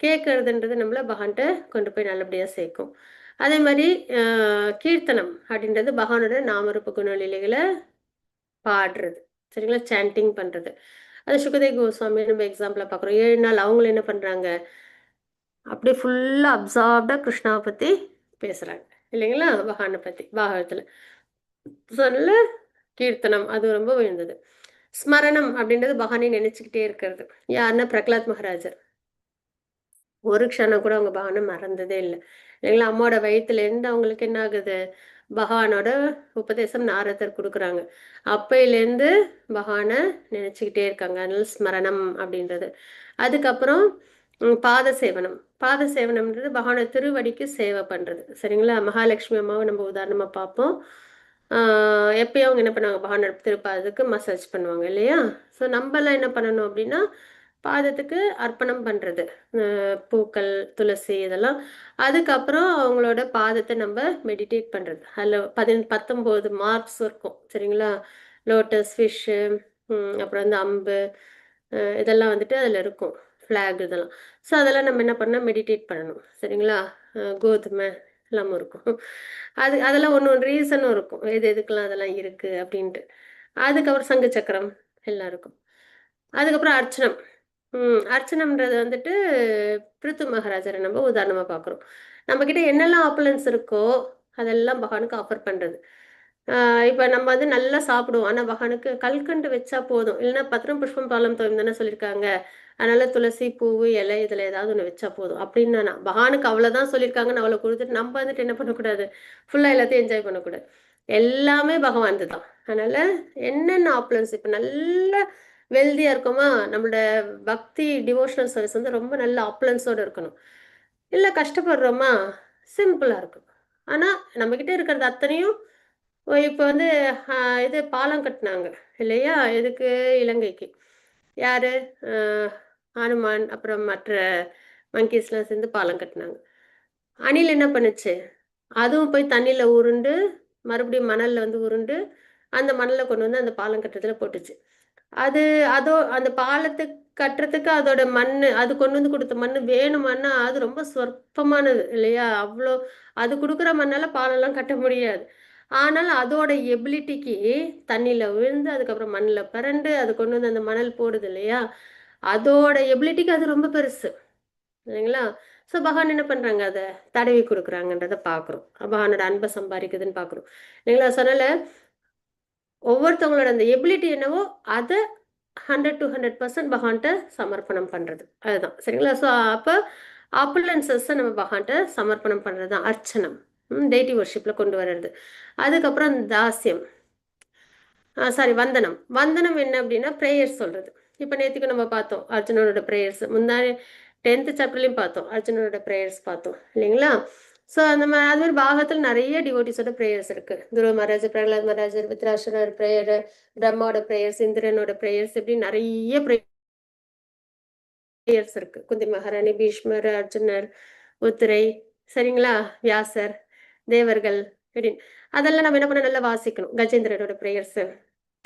கேட்கறதுன்றது நம்மள பகவான்கிட்ட கொண்டு போய் நல்லபடியா சேர்க்கும். அதே மாதிரி கீர்த்தனம் அப்படின்றது பகவானோட நாமரூப குணநிலைகளை பாடுறது. சரிங்களா? சாண்டிங் பண்றது. அது சுகதேவ் கோஸ்வாமி நம்ம எக்ஸாம்பிளா பார்க்குறோம். 7 நாள் அவங்களும் என்ன பண்றாங்க, அப்படியே ஃபுல்லா அப்சார்ப்டா கிருஷ்ணாவை பத்தி பேசுறாங்க இல்லைங்களா? பகவானை பத்தி பாகவத்துல. ஸோ அதனால கீர்த்தனம் அது ரொம்ப உயர்ந்தது. ஸ்மரணம் அப்படின்றது பகவானை நினைச்சுக்கிட்டே இருக்கிறது. யாருன்னா பிரகலாத் மகாராஜர். ஒரு க்ஷணம் கூட அவங்க பகவானை மறந்ததே இல்லை இல்லைங்களா? அம்மாவோட வயிற்றுல இருந்து அவங்களுக்கு என்ன ஆகுது, பகவானோட உபதேசம் நாரதர் கொடுக்குறாங்க. அப்பையிலேருந்து பகவானை நினைச்சுக்கிட்டே இருக்காங்க. அதனால ஸ்மரணம் அப்படின்றது. அதுக்கப்புறம் பாத சேவனம். பாத சேவனம்ன்றது பகவான திருவடிக்கு சேவை பண்றது. சரிங்களா? மகாலட்சுமி அம்மாவை நம்ம உதாரணமா பார்ப்போம். எப்பயும் அவங்க என்ன பண்ணுவாங்க, பகவானோட திருப்பாதத்துக்கு மசாஜ் பண்ணுவாங்க இல்லையா? ஸோ நம்மலாம் என்ன பண்ணணும் அப்படின்னா, பாதத்துக்கு அர்ப்பணம் பண்ணுறது, பூக்கள், துளசி இதெல்லாம். அதுக்கப்புறம் அவங்களோட பாதத்தை நம்ம மெடிடேட் பண்ணுறது. அதில் 19 மார்க்ஸ் இருக்கும் சரிங்களா. லோட்டஸ், ஃபிஷ்ஷு, அப்புறம் வந்து அம்பு, இதெல்லாம் வந்துட்டு அதில் இருக்கும், ஃப்ளாக் இதெல்லாம். ஸோ அதெல்லாம் நம்ம என்ன பண்ணால் மெடிடேட் பண்ணணும் சரிங்களா. கோதுமை எல்லாமும் இருக்கும். அதெல்லாம் ஒன்று ஒன்று ரீசனும் இருக்கும், எதுக்கெல்லாம் அதெல்லாம் இருக்குது அப்படின்ட்டு. அதுக்கப்புறம் சங்கு சக்கரம் எல்லாம் இருக்கும். அதுக்கப்புறம் அர்ச்சனம். அர்ச்சனம்ன்றது வந்துட்டு பிருத்து மகாராஜரை நம்ம உதாரணமாக பார்க்குறோம். நம்மக்கிட்ட என்னெல்லாம் ஆப்பலன்ஸ் இருக்கோ அதெல்லாம் பகவானுக்கு ஆஃபர் பண்ணுறது. இப்போ நம்ம வந்து நல்லா சாப்பிடுவோம், ஆனால் பகவானுக்கு கல்கண்டு வச்சா போதும், இல்லைன்னா பத்திரம் புஷ்பம் பாலம் தோயம் தானே சொல்லியிருக்காங்க. அதனால துளசி, பூவு, இலை இதில் ஏதாவது ஒன்று வச்சா போதும் அப்படின்னு நான் பகவானுக்கு அவ்வளோதான் சொல்லியிருக்காங்கன்னு அவ்வளோ கொடுத்துட்டு நம்ம வந்துட்டு என்ன பண்ணக்கூடாது, ஃபுல்லாக எல்லாத்தையும் என்ஜாய் பண்ணக்கூடாது. எல்லாமே பகவான் தான். அதனால என்னென்ன ஆப்பலன்ஸ் இப்போ நல்ல வெல்தியாக இருக்கோமா, நம்மளோட பக்தி டிவோஷனல் சர்வீஸ் வந்து ரொம்ப நல்ல ஆப்பலன்ஸோடு இருக்கணும். இல்லை கஷ்டப்படுறோமா, சிம்பிளாக இருக்கும். ஆனால் நம்மக்கிட்ட இருக்கிறது அத்தனையும் இப்போ வந்து இது பாலம் கட்டினாங்க இல்லையா, எதுக்கு, இலங்கைக்கு. யார், ஹனுமான் அப்புறம் மற்ற மங்கீஸ்லாம் சேர்ந்து பாலம் கட்டினாங்க. அணில் என்ன பண்ணுச்சு, அதுவும் போய் தண்ணியில் உருண்டு மறுபடியும் மணலில் வந்து உருண்டு அந்த மணலை கொண்டு வந்து அந்த பாலம் கட்டுறதுல போட்டுச்சு. அந்த பாலத்தை கட்டுறதுக்கு அதோட மண், அது கொண்டு வந்து கொடுத்த மண் வேணுமான்னா அது ரொம்ப சொற்பமானது இல்லையா. அவ்வளோ அது கொடுக்குற மண்ணால் பாலம்லாம் கட்ட முடியாது. ஆனால் அதோட எபிலிட்டிக்கு தண்ணியில் விழுந்து அதுக்கப்புறம் மண்ணில் பரண்டு அது கொண்டு வந்து அந்த மணல் போடுது இல்லையா, அதோட எபிலிட்டிக்கு அது ரொம்ப பெருசு இல்லைங்களா. ஸோ பகவான் என்ன பண்ணுறாங்க, அதை தடவி கொடுக்குறாங்கன்றதை பார்க்குறோம். பகவானோட அன்பை சம்பாதிக்குதுன்னு பார்க்குறோம் இல்லைங்களா. ஸோ அதனால் ஒவ்வொருத்தவங்களோட அந்த எபிலிட்டி என்னவோ அதை 100 to 100% பகவான்கிட்ட சமர்ப்பணம் பண்ணுறது, அதுதான் சரிங்களா. ஸோ அப்போ ஆப்புலன்சஸை நம்ம பகவான்கிட்ட சமர்ப்பணம் பண்ணுறது தான் அர்ச்சனம், டெய்டி வர்ஷிப்பில் கொண்டு வர்றது. அதுக்கப்புறம் தாஸ்யம், வந்தனம். வந்தனம் என்ன அப்படின்னா ப்ரேயர்ஸ் சொல்கிறது. இப்போ நேற்றுக்கு நம்ம பார்த்தோம் அர்ஜுனனோட ப்ரேயர்ஸ், முன்னாடி 10th சாப்டர்லையும் பார்த்தோம் அர்ஜுனனோட ப்ரேயர்ஸ் பார்த்தோம் இல்லைங்களா. ஸோ அந்த மாதிரி அது மாதிரி பாகத்தில் நிறைய டிவோட்டிஸோட ப்ரேயர்ஸ் இருக்குது. துருவ மகாராஜ், பிரகலாத் மகாராஜ், வித்ராசனர் ப்ரேயர், பிரம்மாவோட ப்ரேயர்ஸ், இந்திரனோட ப்ரேயர்ஸ், இப்படி நிறைய ப்ரேயர்ஸ் இருக்குது. குந்தி மகாராணி, பீஷ்மர், அர்ஜுனர், உத்திரை சரிங்களா, வியாசர், தேவர்கள் அப்படின்னு அதெல்லாம் நம்ம என்ன பண்ண நல்லா வாசிக்கணும். கஜேந்திரனோட ப்ரேயர்ஸு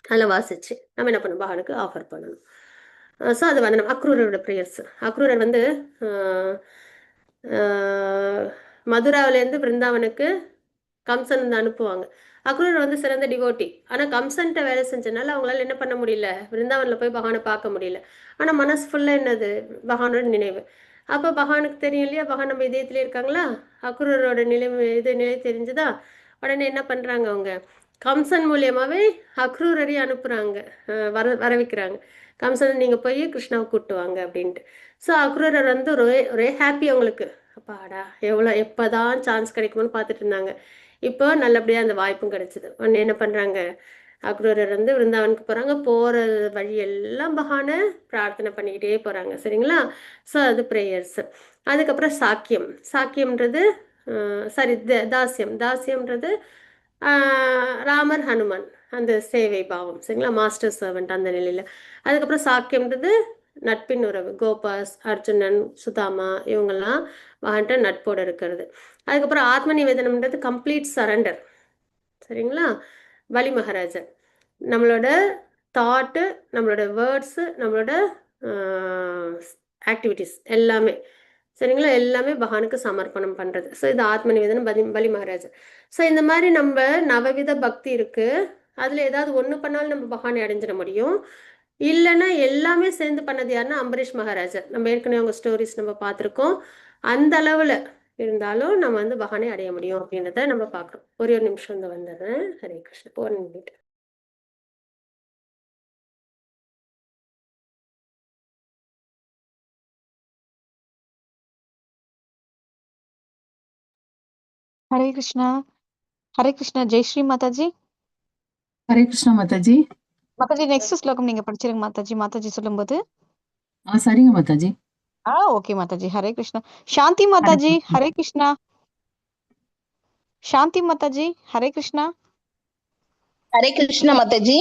அதெல்லாம் வாசிச்சு நம்ம என்ன பண்ணணும், பகவானுக்கு ஆஃபர் பண்ணணும். ஸோ அது வந்து நம்ம அக்ரூரரோட ப்ரேயர்ஸ். அக்ரூரர் வந்து மதுராவிலேருந்து பிருந்தாவனுக்கு கம்சன் வந்து அனுப்புவாங்க. அக்ரூரர் வந்து சிறந்த டிவோட்டி, ஆனால் கம்சன்ட்ட வேலை செஞ்சனால அவங்களால என்ன பண்ண முடியல, பிருந்தாவனில் போய் பகவானை பார்க்க முடியல. ஆனால் மனசு ஃபுல்லாக என்னது, பகவானோட நினைவு. அப்போ பகவானுக்கு தெரியும் இல்லையா, பகவான் நம்ம இதயத்திலே இருக்காங்களா. அக்ரூரரோட நிலை தெரிஞ்சுதா, உடனே என்ன பண்ணுறாங்க, அவங்க கம்சன் மூலியமாகவே அக்ரூரரையும் அனுப்புகிறாங்க, வரவைக்கிறாங்க. கம்சன் நீங்கள் போய் கிருஷ்ணாவை கூப்பிட்டு வாங்க அப்படின்ட்டு. ஸோ அக்ரூரர் வந்து ஒரே ஹாப்பி அவங்களுக்கு. அப்பாடா எப்போதான் சான்ஸ் கிடைக்குமோன்னு பார்த்துட்டு இருந்தாங்க. இப்போ நல்லபடியாக அந்த வாய்ப்பும் கிடைச்சிது. உடனே என்ன பண்ணுறாங்க, அக்ரூரர் வந்து விருந்தாவனுக்கு போகிறாங்க. போகிற வழியெல்லாம் பகவானை பிரார்த்தனை பண்ணிக்கிட்டே போகிறாங்க சரிங்களா. ஸோ அது ப்ரேயர்ஸ். அதுக்கப்புறம் சாக்கியம்ன்றது தாசியம்ன்றது ராமர், ஹனுமான் அந்த சேவை பாவம் சரிங்களா, மாஸ்டர் சர்வெண்ட் அந்த நிலையில். அதுக்கப்புறம் சாக்கியம்ன்றது நட்பின் உறவு, கோபாஸ், அர்ஜுனன், சுதாமா இவங்கெல்லாம் வாண்ட நட்போடு இருக்கிறது. அதுக்கப்புறம் ஆத்ம நிவேதனம்ன்றது கம்ப்ளீட் சரண்டர் சரிங்களா. பலி மகாராஜர் நம்மளோட தாட்டு, நம்மளோட வேர்ட்ஸு, நம்மளோட ஆக்டிவிட்டீஸ் எல்லாமே சரிங்களா, எல்லாமே பகவானுக்கு சமர்ப்பணம் பண்ணுறது. ஸோ இது ஆத்ம நிவேதனம், பலி மகாராஜர். ஸோ இந்த மாதிரி நம்ம நவவித பக்தி இருக்குது, அதில் ஏதாவது ஒன்று பண்ணாலும் நம்ம பகவானை அடைஞ்சிட முடியும். இல்லைன்னா எல்லாமே சேர்ந்து பண்ணது யாருன்னா அம்பரீஷ் மகாராஜர். நம்ம ஏற்கனவே அவங்க ஸ்டோரிஸ் நம்ம பார்த்துருக்கோம். அந்த அளவில் இருந்தாலும் நம்ம வந்து பகவானை அடைய முடியும் அப்படின்றத நம்ம பார்க்குறோம். ஒரு நிமிஷம் வந்து வந்துடுறேன். ஹரே கிருஷ்ணா. 1 minute. ஹரே கிருஷ்ணா. ஹரே கிருஷ்ணா. ஜெய்ஸ்ரீ மாதாஜி. ஹரே கிருஷ்ணா மாதாஜி. மாதாஜி நெக்ஸ்ட் ஸ்லோகம் நீங்க படிச்சிருங்க மாதாஜி. மாதாஜி சொல்லும்போது. சரிங்க மாதாஜி. ஓகே மாதாஜி. ஹரே கிருஷ்ணா. சாந்தி மாதாஜி. ஹரே கிருஷ்ணா. சாந்தி மாதாஜி. ஹரே கிருஷ்ணா. ஹரே கிருஷ்ணா மாதாஜி.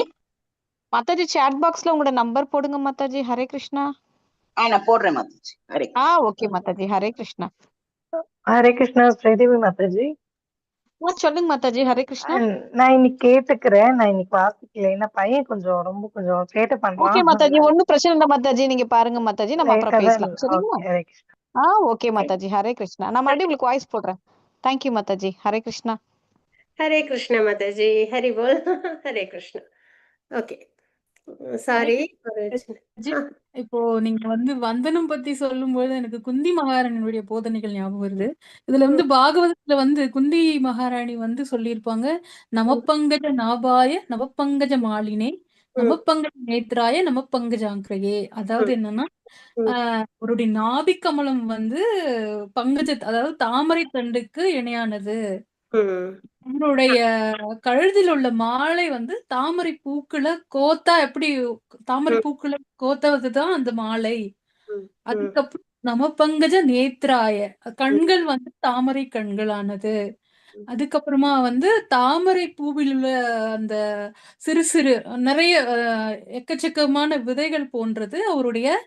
மாதாஜி சாட் பாக்ஸ்ல உங்களோட நம்பர் போடுங்க மாதாஜி. ஹரே கிருஷ்ணா. நான் போடுறேன் மாதாஜி. ஹரே ஓகே மாதாஜி. ஹரே கிருஷ்ணா. ஹரே கிருஷ்ணா ஸ்ரீதேவி மாதாஜி. சொல்லுங்க மாதாஜி. ஹரே கிருஷ்ணா. நான் இன்னைக்கு கேட்டுக்கிறேன். நான் இன்னைக்கு வாசிக்கல. ஏன்னா பையன் கொஞ்சம் சேட்டை ஓகே பண்றான். மாதாஜி, ஒண்ணும் பிரச்சனை இல்லை மாதாஜி. நீங்க பாருங்க மாதாஜி, நம்ம லேட்டா அப்புறம் தான். பேசலாம் சரிங்களா? ஹரே கிருஷ்ணா. ஓகே மாதாஜி. ஹரே கிருஷ்ணா. நான் மறுபடியும் உங்களுக்கு வாய்ஸ் போடுறேன். தேங்க்யூ மாதாஜி. ஹரே கிருஷ்ணா. ஹரே கிருஷ்ணா மாதாஜி. ஹரி போல். ஹரே கிருஷ்ணா. ஓகே, சாரி ஒரு ஜி, இப்போ நீங்க வந்தனம் பத்தி சொல்லும்போது எனக்கு குந்தி மகாராணியுடைய போதனைகள் ஞாபகம் வருது. இதுல பாகவதத்துல குந்தி மகாராணி சொல்லியிருப்பாங்க, நமப்பங்கஜ நாபாய நவப்பங்கஜ மாலினே நமப்பங்கஜ நேத்ராய நமப்பங்கஜாங்கிரயே. அதாவது என்னன்னா, அவருடைய நாபி கமலம் பங்கஜ, அதாவது தாமரை தண்டுக்கு இணையானது. அவருடைய கழுத்தில் உள்ள மாலை தாமரை பூக்களை கோத்தா எப்படி தாமரை பூக்களை கோத்ததுதான் அந்த மாலை. அதுக்கப்புறம் நமப்பங்கஜ நேத்ராய, கண்கள் தாமரை கண்களானது. அதுக்கப்புறமா தாமரை பூவில் உள்ள அந்த சிறு சிறு நிறைய எக்கச்சக்கமான விதைகள் போன்றது அவருடைய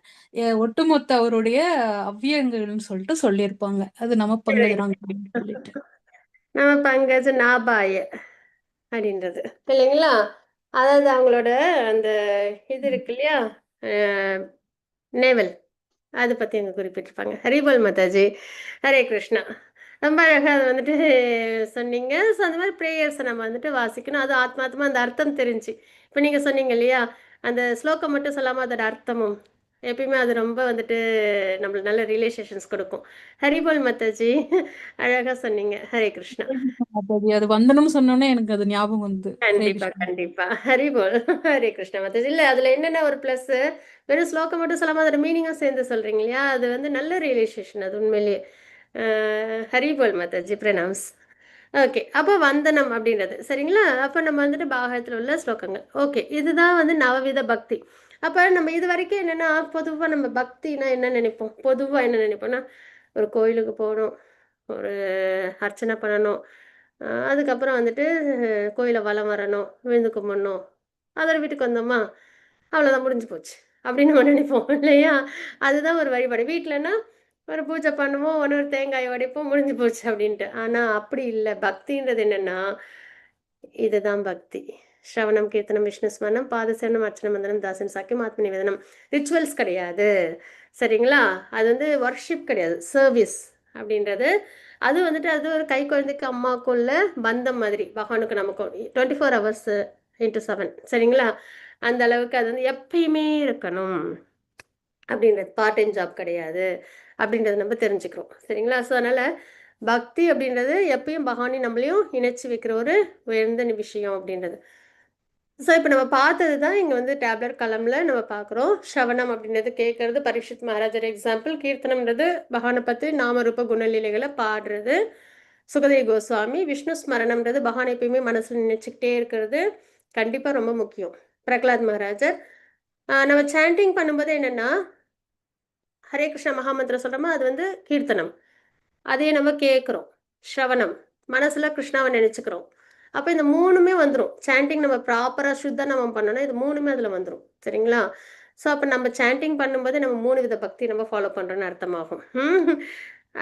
ஒட்டுமொத்த அவருடைய அவ்வியங்கள்னு சொல்லிட்டு சொல்லியிருப்பாங்க. அது நமப்பங்கஜ சொல்லிட்டு நம்ம பங்கஜ நாபாய அப்படின்றது இல்லைங்களா? அதாவது அவங்களோட அந்த இது இருக்கு இல்லையா, நேவல், அதை பற்றி அங்கே குறிப்பிட்டிருப்பாங்க. ஹரிபோல் மாதாஜி. ஹரே கிருஷ்ணா. ரொம்ப அழகாக அது சொன்னீங்க. ஸோ அந்த மாதிரி ப்ரேயர்ஸை நம்ம வாசிக்கணும். அது ஆத்மாத்மா அந்த அர்த்தம் தெரிஞ்சு. இப்போ நீங்கள் சொன்னீங்க இல்லையா, அந்த ஸ்லோகம் மட்டும் சொல்லாமல் அதோட அர்த்தமும் எப்பயுமே அது ரொம்ப நம்மளுக்கு நல்ல ரிலேஷன்ஸ் கொடுக்கும். ஹரிபோல் மாதாஜி. அழகாக சொன்னீங்க. ஹரே கிருஷ்ணா. அது வந்தனம் சொன்னோன்னே எனக்கு அது ஞாபகம் வந்து. கண்டிப்பா கண்டிப்பா. ஹரிபோல். ஹரே கிருஷ்ணா மாதாஜி. இல்லை அதில் என்னென்ன ஒரு ப்ளஸ், வெறும் ஸ்லோகம் மட்டும் சொல்லாமல் அதோட மீனிங்கும் சேர்ந்து சொல்றீங்க இல்லையா, அது நல்ல ரிலேஷன் அது உண்மையிலேயே. ஹரிபோல் மாதாஜி. பிரணாம்ஸ். ஓகே, அப்போ வந்தனம் அப்படின்றது சரிங்களா. அப்போ நம்ம பாகத்தில் உள்ள ஸ்லோகங்கள். ஓகே, இதுதான் நவவித பக்தி. அப்போ நம்ம இது வரைக்கும் என்னென்னா, பொதுவாக நம்ம பக்தினா என்ன நினைப்போம், பொதுவாக என்ன நினைப்போம்னா, ஒரு கோயிலுக்கு போகணும், ஒரு அர்ச்சனை பண்ணணும், அதுக்கப்புறம் கோயிலை வலம் வரணும், விழுந்து கும்பிடணும், அதோட வீட்டுக்கு வந்தோமா, அவ்வளோதான் முடிஞ்சு போச்சு அப்படின்னு நம்ம நினைப்போம் இல்லையா. அதுதான் ஒரு வழிபாடு. வீட்டிலன்னா ஒரு பூஜை பண்ணுவோம், ஒரு தேங்காய் உடைப்போம், முடிஞ்சு போச்சு அப்படின்ட்டு. ஆனால் அப்படி இல்லை. பக்தின்றது என்னென்னா, இதுதான் பக்தி. ஸ்ரவணம், கீர்த்தனம், விஷ்ணு ஸ்மரணம், பாதசேவனம், அர்ச்சனை, மந்தனம், தாசன் சாக்கியம், ஆத்ம நிவேதனம். ரிச்சுவல்ஸ் கிடையாது சரிங்களா. அது ஒர்ஷிப் கிடையாது, சர்வீஸ் அப்படின்றது. அது அது ஒரு கை குழந்தைக்கு அம்மாவுக்குள்ள பந்தம் மாதிரி, பகவானுக்கு நமக்கும் 24 hours into 7 சரிங்களா. அந்த அளவுக்கு அது எப்பயுமே இருக்கணும் அப்படின்றது. பார்ட் டைம் ஜாப் கிடையாது அப்படின்றத நம்ம தெரிஞ்சுக்கிறோம் சரிங்களா. ஸோ அதனால் பக்தி அப்படின்றது எப்பயும் பகவானி நம்மளையும் இணைச்சி வைக்கிற ஒரு உயர்ந்த விஷயம் அப்படின்றது. ஸோ இப்போ நம்ம பார்த்தது தான் இங்கே டேப்லெட் கலமில் நம்ம பார்க்குறோம். ஸ்ரவணம் அப்படின்றது கேட்கறது, பரீட்சித் மகாராஜர் எக்ஸாம்பிள். கீர்த்தனம்ன்றது பகவானை பற்றி நாமரூப குணலீலைகளை பாடுறது, சுகதேவ் கோஸ்வாமி. விஷ்ணு ஸ்மரணம்ன்றது பகவானை எப்பயுமே மனசில் நினைச்சுக்கிட்டே இருக்கிறது, கண்டிப்பாக ரொம்ப முக்கியம், பிரகலாத் மகாராஜர். நம்ம சாண்டிங் பண்ணும்போது என்னென்னா, ஹரே கிருஷ்ண மகாமந்திரம் சொல்கிறோமா, அது கீர்த்தனம், அதையே நம்ம கேட்குறோம். ஸ்ரவணம், மனசில் கிருஷ்ணாவை நினச்சிக்கிறோம். அப்போ இந்த மூணுமே வந்துடும். சாண்டிங் நம்ம ப்ராப்பராக சுத்த நம்ம பண்ணோன்னா இது மூணுமே அதில் வந்துடும் சரிங்களா. ஸோ அப்போ நம்ம சாண்டிங் பண்ணும்போது நம்ம 3 வித பக்தி நம்ம ஃபாலோ பண்ணுறோன்னு அர்த்தமாகும்.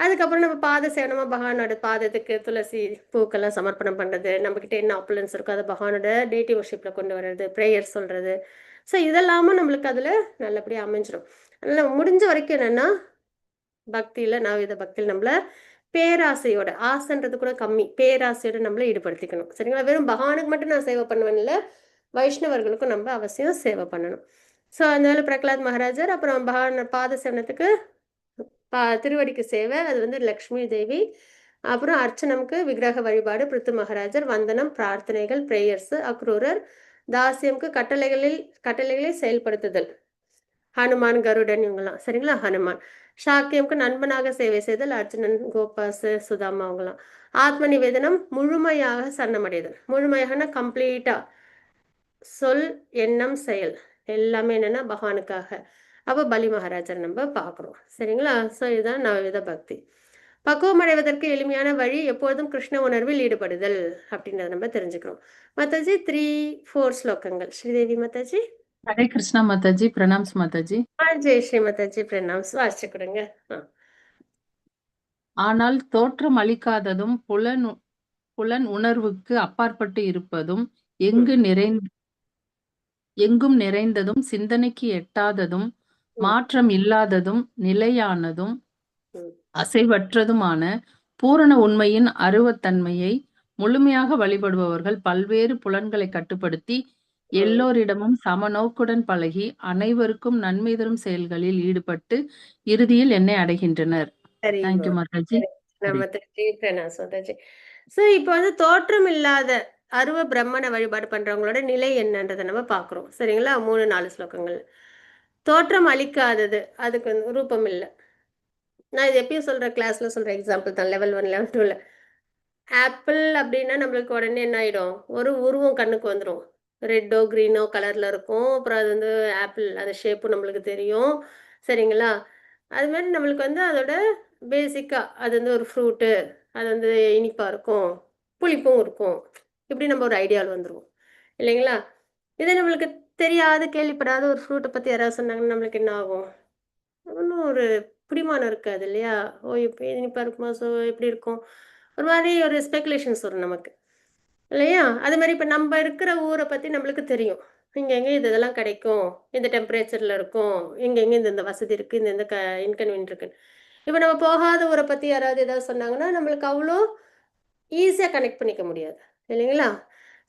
அதுக்கப்புறம் நம்ம பாத சேவனமாக பகவானோட பாதத்துக்கு துளசி பூக்கெல்லாம் சமர்ப்பணம் பண்ணுறது, நம்மக்கிட்ட என்ன ஆப்புலன்ஸ் இருக்கோ அதை பகவானோட டேட்டி வர்ஷிப்பில் கொண்டு வர்றது, ப்ரேயர் சொல்கிறது. ஸோ இதெல்லாமும் நம்மளுக்கு அதில் நல்லபடியாக அமைஞ்சிடும். அதனால் முடிஞ்ச வரைக்கும் என்னென்னா, பக்தியில் நவவித பக்தியில் நம்மளை பேராசையோட, ஆசைன்றது கூட கம்மி, பேராசையோட நம்மளை ஈடுபடுத்திக்கணும் சரிங்களா. வெறும் பகவானுக்கு மட்டும் நான் சேவை பண்ணுவேன் இல்லை, வைஷ்ணவர்களுக்கும் நம்ம அவசியம் சேவை பண்ணணும். ஸோ அதனால பிரகலாத் மகாராஜர், அப்புறம் பகவான் பாத சேவனத்துக்கு திருவடிக்கு சேவை, அது லக்ஷ்மி தேவி. அப்புறம் அர்ச்சனம்க்கு விக்கிரக வழிபாடு பிருத்து மகாராஜர், வந்தனம், பிரார்த்தனைகள், பிரேயர்ஸ், அக்ரூரர். தாசியம்க்கு கட்டளைகளை செயல்படுத்துதல், ஹனுமான், கருடன், இவங்கெல்லாம் சரிங்களா. ஹனுமான். சாக்கியம்க்கு நண்பனாக சேவை செய்தல், அர்ஜுனன், கோபாஸ், சுதாமா அவங்களாம். ஆத்ம நிவேதனம், முழுமையாக சரணமடைதல். முழுமையாகனா கம்ப்ளீட்டா, சொல், எண்ணம், செயல் எல்லாமே என்னன்னா பகவானுக்காக. அப்போ பலி மகாராஜர் நம்ம பார்க்குறோம் சரிங்களா. ஸோ இதுதான் நவவித பக்தி. பக்குவம் அடைவதற்கு எளிமையான வழி எப்போதும் கிருஷ்ண உணர்வில் ஈடுபடுதல் அப்படின்றத நம்ம தெரிஞ்சுக்கிறோம். மாதாஜி 3-4 ஸ்லோகங்கள். ஸ்ரீதேவி மாதாஜி. ஹரே கிருஷ்ணா மாதாஜி, பிரணாம்ஸ் மாதாஜி. ஜெய் ஸ்ரீ மாதாஜி, பிரணாம்ஸ். வாசிச்சு கொடுங்க. ஆனால் தோற்றம் அளிக்காததும் புலன் உணர்வுக்கு அப்பாற்பட்டு இருப்பதும் எங்கும் நிறைந்ததும் சிந்தனைக்கு எட்டாததும் மாற்றம் இல்லாததும் நிலையானதும் அசைவற்றதுமான பூரண உண்மையின் அருவத்தன்மையை முழுமையாக வழிபடுபவர்கள் பல்வேறு புலன்களை கட்டுப்படுத்தி எல்லோரிடமும் சமநோக்குடன் பழகி அனைவருக்கும் நன்மை தரும் செயல்களில் ஈடுபட்டு இறுதியில் என்னை அடைகின்றனர். தேங்க்யூ மாதாஜி. சோ இப்போ வந்து தோற்றம் இல்லாத அருவ பிரம்மனை வழிபாடு பண்றவங்களோட நிலை என்னன்றதை நம்ம பாக்குறோம். சரிங்களா? 3-4 ஸ்லோகங்கள். தோற்றம் அளிக்காதது, அதுக்கு வந்து ரூபம் இல்லை. நான் இது எப்பயும் சொல்ற கிளாஸ்ல சொல்ற எக்ஸாம்பிள் தான். லெவல் 1 லெவல் 2ல ஆப்பிள் அப்படின்னா நம்மளுக்கு உடனே என்ன ஆயிடும், ஒரு உருவம் கண்ணுக்கு வந்துடும். ரெட்டோ க்ரீனோ கலர்ல இருக்கும். அப்புறம் அது வந்து ஆப்பிள், அந்த ஷேப்பும் நம்மளுக்கு தெரியும். சரிங்களா? அது மாதிரி நம்மளுக்கு வந்து அதோட பேசிக்கா அது வந்து ஒரு ஃப்ரூட்டு, அது வந்து இனிப்பா இருக்கும், புளிப்பும் இருக்கும். இப்படி நம்ம ஒரு ஐடியாவில் வந்துருவோம் இல்லைங்களா? இதே நம்மளுக்கு தெரியாத கேள்விப்படாத ஒரு ஃப்ரூட்டை பத்தி யாராவது சொன்னாங்கன்னா நம்மளுக்கு என்ன ஆகும்? ஒன்றும் ஒரு பிடிமானம் இருக்காது இல்லையா? ஓ இப்போ இனிப்பா இருக்குமா, ஸோ எப்படி இருக்கும், ஒரு மாதிரி ஒரு ஸ்பெகுலேஷன்ஸ் வரும் நமக்கு இல்லையா? அது மாதிரி இப்போ நம்ம இருக்கிற ஊரை பற்றி நம்மளுக்கு தெரியும். இங்கே எங்கே இதெல்லாம் கிடைக்கும், இந்த டெம்பரேச்சரில் இருக்கும், இங்கே எங்கே இந்த வசதி இருக்குது, இந்த இன்கன்வீனியன்ட் இருக்குன்னு. இப்போ நம்ம போகாத ஊரை பற்றி யாராவது ஏதாவது சொன்னாங்கன்னா நம்மளுக்கு அவ்வளோ ஈஸியாக கனெக்ட் பண்ணிக்க முடியாது இல்லைங்களா?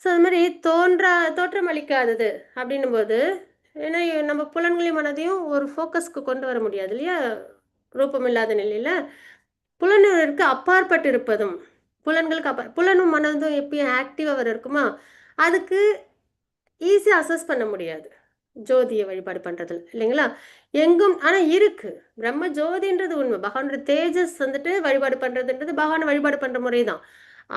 ஸோ அது மாதிரி தோற்றம் அளிக்காதது அப்படின்னும் போது, ஏன்னா நம்ம புலன்களையும் மனதையும் ஒரு ஃபோக்கஸ்க்கு கொண்டு வர முடியாது இல்லையா? ரூபம் இல்லாத நிலையில் புலனுக்கு அப்பாற்பட்டு இருப்பதும், புலன்களுக்கு புலனும் மனதும் எப்பயும் ஆக்டிவாக வர இருக்குமா, அதுக்கு ஈஸியாக அசஸ் பண்ண முடியாது ஜோதியை வழிபாடு பண்ணுறதுல இல்லைங்களா? எங்கும் ஆனால் இருக்கு பிரம்ம ஜோதின்றது உண்மை. பகவானோட தேஜஸ் வந்துட்டு வழிபாடு பண்ணுறதுன்றது பகவானை வழிபாடு பண்ணுற முறை தான்.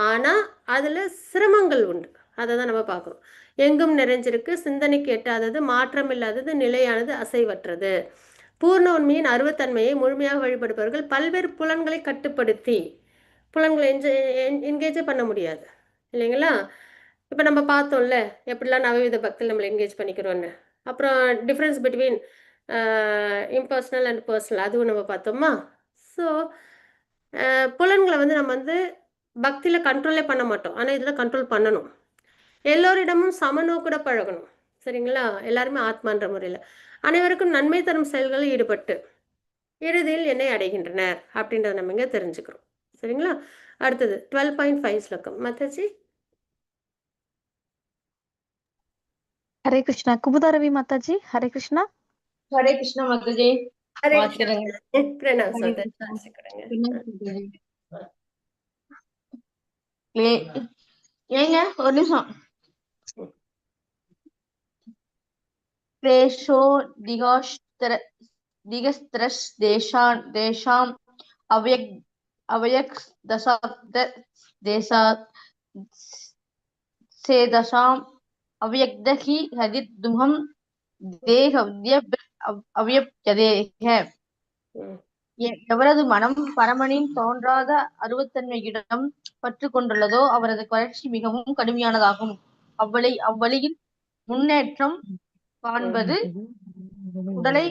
ஆனால் அதில் சிரமங்கள் உண்டு. அதை தான் நம்ம பார்க்குறோம். எங்கும் நிறைஞ்சிருக்கு, சிந்தனைக்கு எட்டாதது, மாற்றம் இல்லாதது, நிலையானது, அசைவற்றது. பூர்ண உண்மையின் அருவத்தன்மையை முழுமையாக வழிபடுபவர்கள் பல்வேறு புலன்களை கட்டுப்படுத்தி புலன்களை என்கேஜே பண்ண முடியாது இல்லைங்களா? இப்போ நம்ம பார்த்தோம்ல எப்படிலாம் நவவித பக்தியில் நம்மளை என்கேஜ் பண்ணிக்கிறோன்னு. அப்புறம் difference between impersonal and personal, அதுவும் நம்ம பார்த்தோமா? ஸோ புலன்களை வந்து நம்ம வந்து பக்தியில் கண்ட்ரோலே பண்ண மாட்டோம், ஆனால் இதில் கண்ட்ரோல் பண்ணணும். எல்லோரிடமும் சமநோக்குட பழகணும். சரிங்களா? எல்லாருமே ஆத்மான்ற முறையில் அனைவருக்கும் நன்மை தரும் செயல்களில் ஈடுபட்டு இறுதியில் என்னை அடைகின்றனர் அப்படின்றத நம்ம இங்கே தெரிஞ்சுக்கிறோம். சரிங்களா? அடுத்தது 12.5 ஸ்லோகம் மாதாஜி. ஹரே கிருஷ்ணா. குமுதாரவி மாதாஜி, ஹரே கிருஷ்ணா. ஹரே கிருஷ்ணா மாதாஜி. ஹரே வாசிக்கிறேங்க. பிரணாம் ஹரே மாதாஜி, கிருஷ்ணா. வாசிக்கிறேங்க. ஏங்க ஒரு நிமிஷம். क्लेशो दिगस्त्रस् देशाम् अव्यक्दशब्द देशात् सेदशाम् अव्यक्द ही हदिदुहम् देहव्य अव्यप्यदे है. எவரது மனம் பரமனின் தோன்றாத அருவத்தன்மையிடம் பற்று கொண்டுள்ளதோ அவரது வளர்ச்சி மிகவும் கடுமையானதாகும். அவ்வழியில் முன்னேற்றம் காண்பது உடலை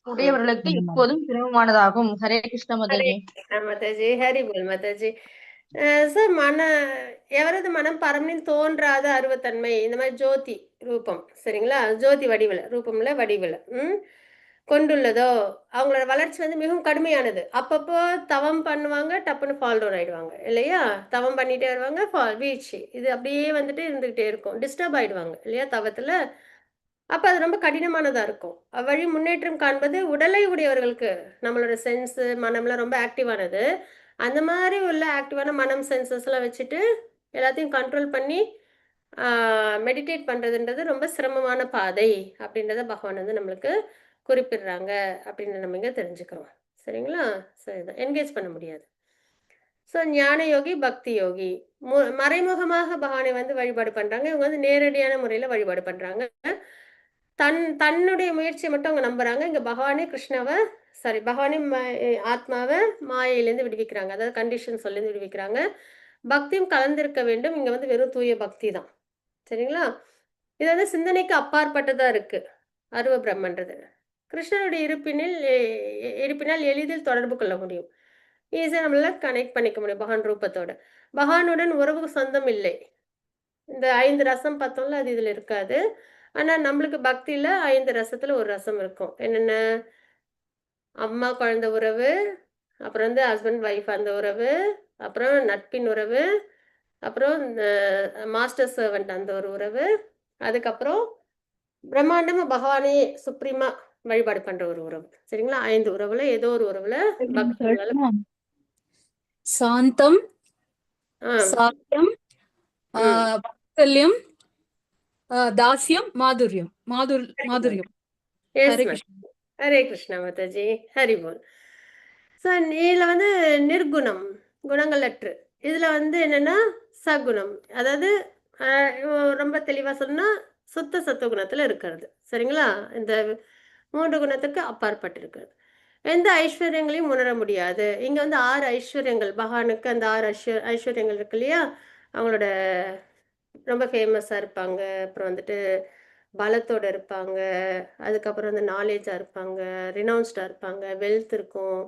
உடையவர்களுக்கு எப்போதும் சிரமமானதாகும். ஹரே கிருஷ்ண மாதாஜி. மாதாஜி, ஹரி போல் மாதாஜி. சார் எவரது மனம் பரமனின் தோன்றாத அருவத்தன்மை, இந்த மாதிரி ஜோதி ரூபம், சரிங்களா, ஜோதி வடிவில், ரூபம்ல வடிவில் கொண்டுள்ளதோ அவங்களோட வளர்ச்சி வந்து மிகவும் கடுமையானது. அப்பப்போ தவம் பண்ணுவாங்க, டப்புன்னு ஃபால் டவுன் ஆயிடுவாங்க இல்லையா? தவம் பண்ணிட்டே வருவாங்க, வீழ்ச்சி, இது அப்படியே வந்துட்டு இருந்துகிட்டே இருக்கும், டிஸ்டர்ப் ஆயிடுவாங்க இல்லையா தவத்தில். அப்போ அது ரொம்ப கடினமானதாக இருக்கும். அவ்வழி முன்னேற்றம் காண்பது உடலை உடையவர்களுக்கு, நம்மளோட சென்ஸு மனம்லாம் ரொம்ப ஆக்டிவானது. அந்த மாதிரி உள்ள ஆக்டிவான மனம் சென்சஸ்லாம் வச்சுட்டு எல்லாத்தையும் கண்ட்ரோல் பண்ணி மெடிடேட் பண்ணுறதுன்றது ரொம்ப சிரமமான பாதை அப்படின்றத பகவான் வந்து நம்மளுக்கு குறிப்பிடுறாங்க அப்படின்னு நம்ம இங்கே தெரிஞ்சுக்கிறோம். சரிங்களா? சரிதான், என்கேஜ் பண்ண முடியாது. ஸோ ஞான யோகி, பக்தி யோகி மறைமுகமாக பகவானை வந்து வழிபாடு பண்ணுறாங்க. இவங்க வந்து நேரடியான முறையில் வழிபாடு பண்ணுறாங்க. தன்னுடைய முயற்சியை மட்டும் அவங்க நம்புறாங்க. இங்கே பகவானே கிருஷ்ணாவை பகவானே ஆத்மாவை மாயையிலேருந்து விடுவிக்கிறாங்க, அதாவது கண்டிஷன் சொல்லேருந்து விடுவிக்கிறாங்க. பக்தியும் கலந்திருக்க வேண்டும். இங்கே வந்து வெறும் தூய பக்தி தான். சரிங்களா? இது வந்து சிந்தனைக்கு அப்பாற்பட்டதா இருக்கு அருவ பிரம்மன்றது. கிருஷ்ணனுடைய இருப்பினால் எளிதில் தொடர்பு கொள்ள முடியும். ஈஸியா நம்மளால கனெக்ட் பண்ணிக்க முடியும் பகவான் ரூபத்தோட. பகவானுடன் உறவுக்கு சொந்தம் இல்லை. இந்த 5 ரசம் பார்த்தோம்ல, அது இதுல இருக்காது. ஆனா நம்மளுக்கு பக்தியில 5 ரசத்துல ஒரு ரசம் இருக்கும். என்னென்ன? அம்மா குழந்தை உறவு, அப்புறம் வந்து ஹஸ்பண்ட் ஒய்ஃப் அந்த உறவு, அப்புறம் நட்பின் உறவு, அப்புறம் இந்த மாஸ்டர் சர்வன்ட் அந்த ஒரு உறவு, அதுக்கப்புறம் பிரம்மாண்டமா பகவானையே சுப்ரீமா வழிபாடு பண்ற ஒரு உறவு. சரிங்களா? 5 உறவுல ஏதோ ஒரு உறவுல பக்தி நம்மளால சாந்தம், ஆ சாத்தியம், வாத்சல்யம், தாஸ்யம், மாதுரியம். மாதுரியம். Yes Hare ma'am. கிருஷ்ணா. ஹரே கிருஷ்ணா மாதாஜி. ஹரி போல். ஸோ இதுல வந்து நிர்குணம், குணங்களற்று. இதுல வந்து என்னன்னா சகுணம். அதாவது ரொம்ப தெளிவா சொன்னா சுத்த சத்துவகுணத்துல இருக்கிறது. சரிங்களா? இந்த 3 குணத்துக்கு அப்பாற்பட்டு இருக்கிறது. எந்த ஐஸ்வர்யங்களையும் உணர முடியாது. இங்க வந்து 6 ஐஸ்வர்யங்கள் பகவானுக்கு அந்த 6 ஐஸ்வர்யங்கள் இருக்கு இல்லையா? அவங்களோட ரொம்ப ஃபேமஸா இருப்பாங்க. அப்புறம் வந்துட்டு பலத்தோட இருப்பாங்க. அதுக்கப்புறம் வந்து நாலேஜா இருப்பாங்க. ரினவுன்ஸ்டா இருப்பாங்க. வெல்த் இருக்கும்.